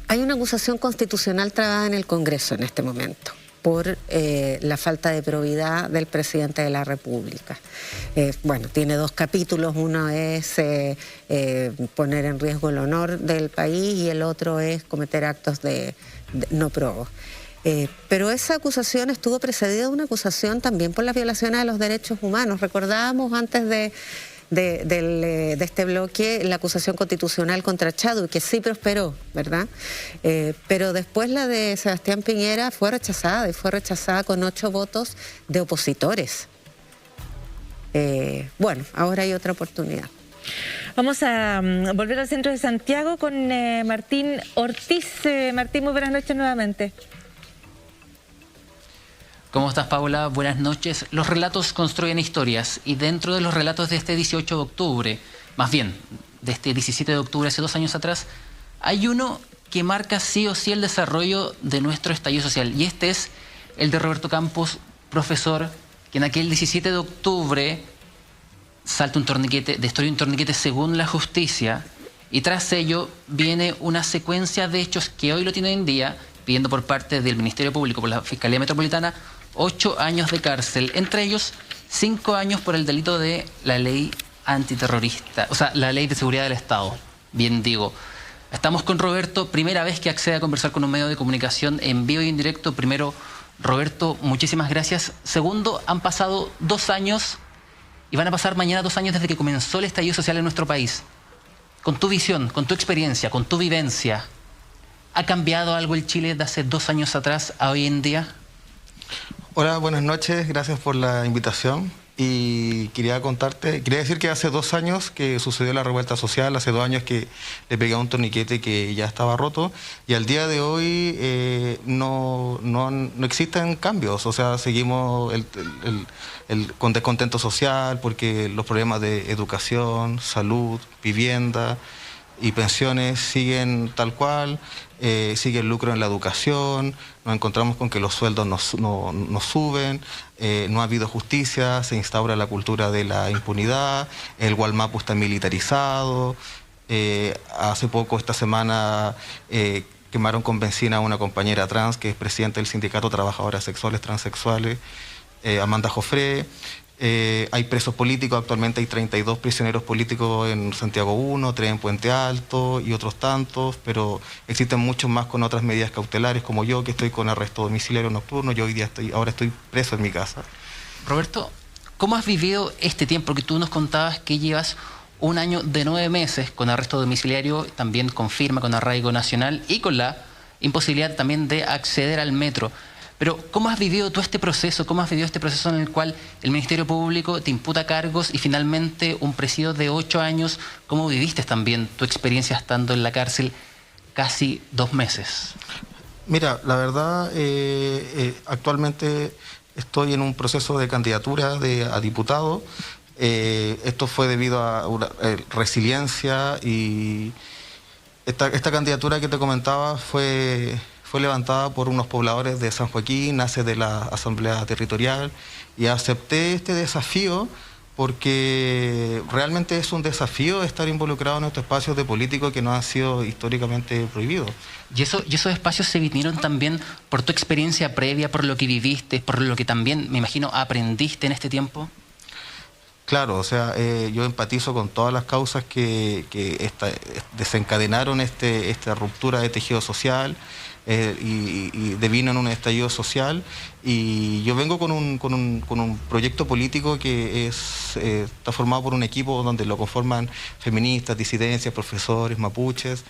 hay una acusación constitucional trabada en el Congreso en este momento por la falta de probidad del presidente de la República. Bueno, tiene 2 capítulos, uno es poner en riesgo el honor del país y el otro es cometer actos de no probos. Pero esa acusación estuvo precedida de una acusación también por las violaciones a los derechos humanos. Recordábamos antes de este bloque la acusación constitucional contra Chadwick, que sí prosperó, ¿verdad? Pero después la de Sebastián Piñera fue rechazada, y fue rechazada con 8 votos de opositores. Bueno, ahora hay otra oportunidad. Vamos a volver al centro de Santiago con Martín Ortiz. Martín, muy buenas noches nuevamente. ¿Cómo estás, Paula? Buenas noches. Los relatos construyen historias y dentro de los relatos de este 18 de octubre, más bien, de este 17 de octubre, hace 2 años atrás, hay uno que marca sí o sí el desarrollo de nuestro estallido social, y este es el de Roberto Campos, profesor, que en aquel 17 de octubre salta un torniquete, destruye un torniquete según la justicia, y tras ello viene una secuencia de hechos que hoy lo tienen en día, pidiendo por parte del Ministerio Público, por la Fiscalía Metropolitana, 8 años de cárcel, entre ellos 5 años por el delito de la ley antiterrorista, o sea, la ley de seguridad del Estado, bien digo. Estamos con Roberto, primera vez que accede a conversar con un medio de comunicación en vivo y en directo. Primero, Roberto, muchísimas gracias. Segundo, han pasado 2 años y van a pasar mañana 2 años desde que comenzó el estallido social en nuestro país. Con tu visión, con tu experiencia, con tu vivencia, ¿ha cambiado algo el Chile de hace 2 años atrás a hoy en día? Hola, buenas noches, gracias por la invitación. y quería decir que hace 2 años que sucedió la revuelta social, hace 2 años que le pegué a un torniquete que ya estaba roto, y al día de hoy no existen cambios. O sea, seguimos con descontento social porque los problemas de educación, salud, vivienda y pensiones siguen tal cual, sigue el lucro en la educación, nos encontramos con que los sueldos no suben, no ha habido justicia, se instaura la cultura de la impunidad, el Gualmapu está militarizado, hace poco, esta semana, quemaron con benzina a una compañera trans que es presidenta del Sindicato de Trabajadoras Sexuales Transexuales, Amanda Jofré. Hay presos políticos, actualmente hay 32 prisioneros políticos en Santiago 1, 3 en Puente Alto y otros tantos, pero existen muchos más con otras medidas cautelares, como yo, que estoy con arresto domiciliario nocturno. Yo ahora estoy preso en mi casa. Roberto, ¿cómo has vivido este tiempo? Porque tú nos contabas que llevas 1 año de 9 meses con arresto domiciliario, también con firma, con arraigo nacional y con la imposibilidad también de acceder al metro. Pero, ¿cómo has vivido tú este proceso? ¿Cómo has vivido este proceso en el cual el Ministerio Público te imputa cargos y finalmente un presidio de 8 años? ¿Cómo viviste también tu experiencia estando en la cárcel casi 2 meses? Mira, la verdad, actualmente estoy en un proceso de candidatura a diputado. Esto fue debido a una resiliencia, y esta candidatura que te comentaba fue levantada por unos pobladores de San Joaquín, nace de la Asamblea Territorial, y acepté este desafío porque realmente es un desafío estar involucrado en estos espacios de políticos que no han sido históricamente prohibidos. ¿Y esos espacios se vinieron también por tu experiencia previa, por lo que viviste, por lo que también, me imagino, aprendiste en este tiempo? Claro, o sea, yo empatizo con todas las causas que desencadenaron esta ruptura de tejido social, y devino en un estallido social, y yo vengo con un proyecto político que está formado por un equipo donde lo conforman feministas, disidencias, profesores, mapuches,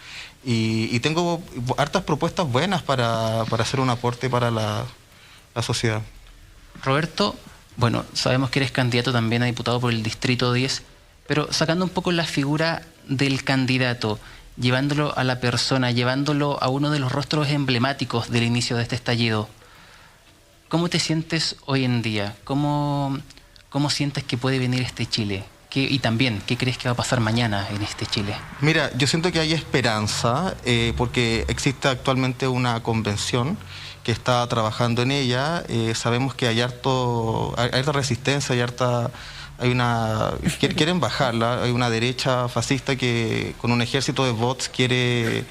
y tengo hartas propuestas buenas para hacer un aporte para la sociedad. Roberto, bueno, sabemos que eres candidato también a diputado por el Distrito 10, pero sacando un poco la figura del candidato, llevándolo a la persona, llevándolo a uno de los rostros emblemáticos del inicio de este estallido, ¿cómo te sientes hoy en día? ¿Cómo sientes que puede venir este Chile? Y también, ¿qué crees que va a pasar mañana en este Chile? Mira, yo siento que hay esperanza, porque existe actualmente una convención que está trabajando en ella. Sabemos que hay harta resistencia, quieren bajarla. Hay una derecha fascista que con un ejército de bots quiere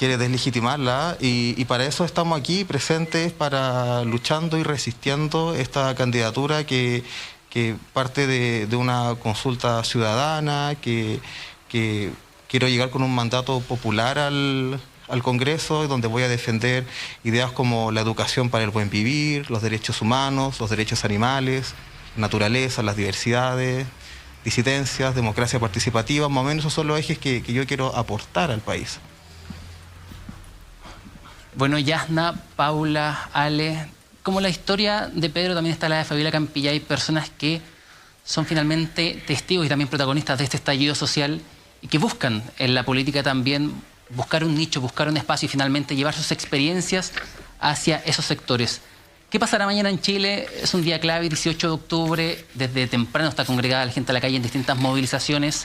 deslegitimarla, y para eso estamos aquí presentes, luchando y resistiendo esta candidatura que parte de una consulta ciudadana, que quiero llegar con un mandato popular al Congreso, donde voy a defender ideas como la educación para el buen vivir, los derechos humanos, los derechos animales, naturaleza, las diversidades, disidencias, democracia participativa. Más o menos esos son los ejes que yo quiero aportar al país. Bueno, Yasna, Paula, Ale, como la historia de Pedro, también está la de Fabiola Campillay, personas que son finalmente testigos y también protagonistas de este estallido social y que buscan en la política también buscar un nicho, buscar un espacio y finalmente llevar sus experiencias hacia esos sectores. ¿Qué pasará mañana en Chile? Es un día clave, 18 de octubre, desde temprano está congregada la gente a la calle en distintas movilizaciones,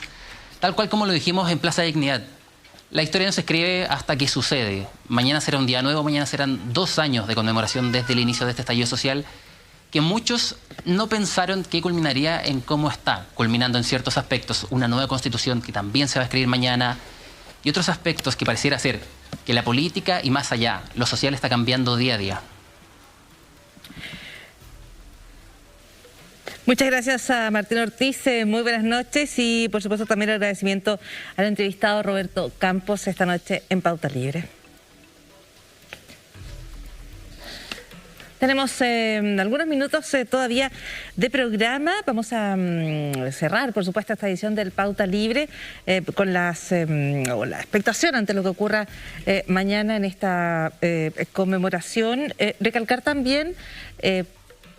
tal cual como lo dijimos en Plaza Dignidad. La historia no se escribe hasta que sucede. Mañana será un día nuevo, mañana serán 2 años de conmemoración desde el inicio de este estallido social, que muchos no pensaron que culminaría en cómo está, culminando en ciertos aspectos, una nueva constitución que también se va a escribir mañana, y otros aspectos que pareciera ser que la política y más allá, lo social está cambiando día a día. Muchas gracias a Martín Ortiz, muy buenas noches, y por supuesto también el agradecimiento al entrevistado Roberto Campos esta noche en Pauta Libre. Tenemos algunos minutos todavía de programa. Vamos a cerrar, por supuesto, esta edición del Pauta Libre con la expectación ante lo que ocurra mañana en esta conmemoración. Recalcar también,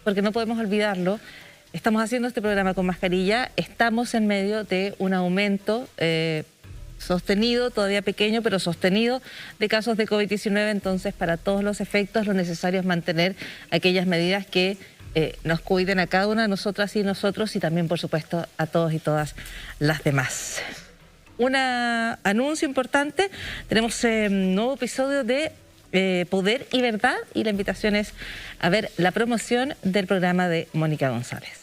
porque no podemos olvidarlo, estamos haciendo este programa con mascarilla, estamos en medio de un aumento sostenido, todavía pequeño, pero sostenido, de casos de COVID-19. Entonces, para todos los efectos, lo necesario es mantener aquellas medidas que nos cuiden a cada una de nosotras y nosotros, y también, por supuesto, a todos y todas las demás. Un anuncio importante, tenemos un nuevo episodio de Poder y Verdad, y la invitación es a ver la promoción del programa de Mónica González.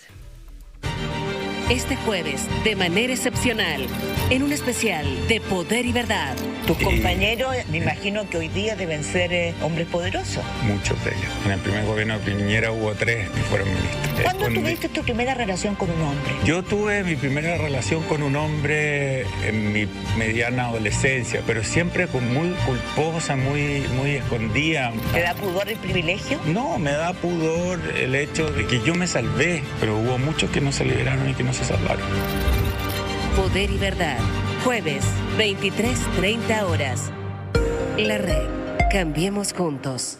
Este jueves, de manera excepcional, en un especial de Poder y Verdad. Tus compañeros, me imagino que hoy día deben ser hombres poderosos. Muchos de ellos. En el primer gobierno de Piñera hubo 3 que fueron ministros. ¿Cuándo tuviste tu primera relación con un hombre? Yo tuve mi primera relación con un hombre en mi mediana adolescencia, pero siempre muy culposa, muy escondida. ¿Te da pudor el privilegio? No, me da pudor el hecho de que yo me salvé, pero hubo muchos que no se liberaron y que no se salvaron. Poder y Verdad, jueves, 23:30 horas. La Red, cambiemos juntos.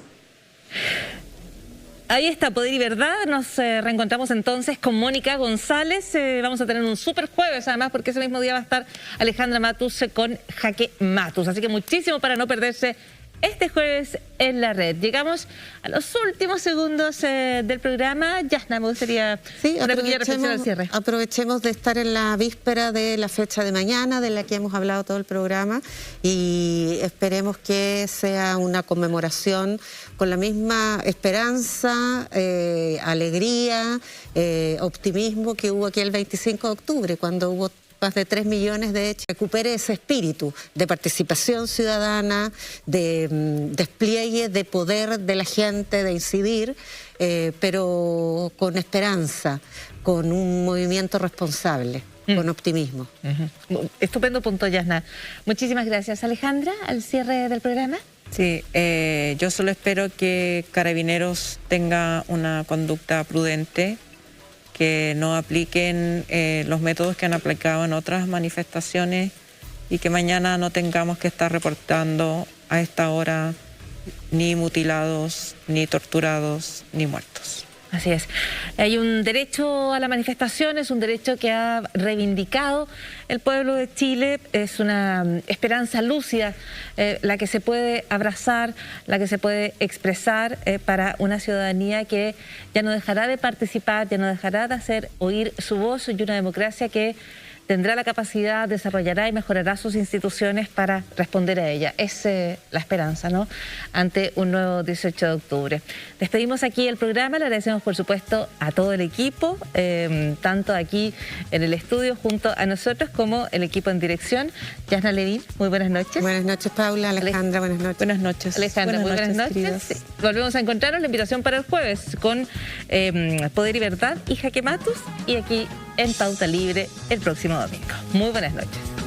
Ahí está, Poder y Verdad. Nos reencontramos entonces con Mónica González. Vamos a tener un súper jueves, además, porque ese mismo día va a estar Alejandra Matus con Jaque Matus. Así que muchísimo para no perderse este jueves en La Red. Llegamos a los últimos segundos del programa. Yasna, me gustaría una pequeña reflexión al cierre. Aprovechemos de estar en la víspera de la fecha de mañana, de la que hemos hablado todo el programa, y esperemos que sea una conmemoración con la misma esperanza, alegría, optimismo que hubo aquí el 25 de octubre, cuando hubo más de 3 millones de hechos. Recupere ese espíritu de participación ciudadana, de despliegue de poder de la gente, de incidir, pero con esperanza, con un movimiento responsable, con optimismo. Estupendo punto, Yasna. Muchísimas gracias. Alejandra, al cierre del programa. Sí, yo solo espero que Carabineros tenga una conducta prudente, que no apliquen los métodos que han aplicado en otras manifestaciones, y que mañana no tengamos que estar reportando a esta hora ni mutilados, ni torturados, ni muertos. Así es. Hay un derecho a la manifestación, es un derecho que ha reivindicado el pueblo de Chile. Es una esperanza lúcida la que se puede abrazar, la que se puede expresar para una ciudadanía que ya no dejará de participar, ya no dejará de hacer oír su voz, y una democracia que tendrá la capacidad, desarrollará y mejorará sus instituciones para responder a ella. Es la esperanza, ¿no?, ante un nuevo 18 de octubre. Despedimos aquí el programa, le agradecemos por supuesto a todo el equipo, tanto aquí en el estudio junto a nosotros como el equipo en dirección. Yasna Levin, muy buenas noches. Buenas noches, Paula. Alejandra, buenas noches. Buenas noches. Alejandra, muy buenas noches. Sí. Volvemos a encontrarnos, la invitación para el jueves con Poder y Verdad y Jaque Matus, y aquí en Pauta Libre el próximo domingo. Muy buenas noches.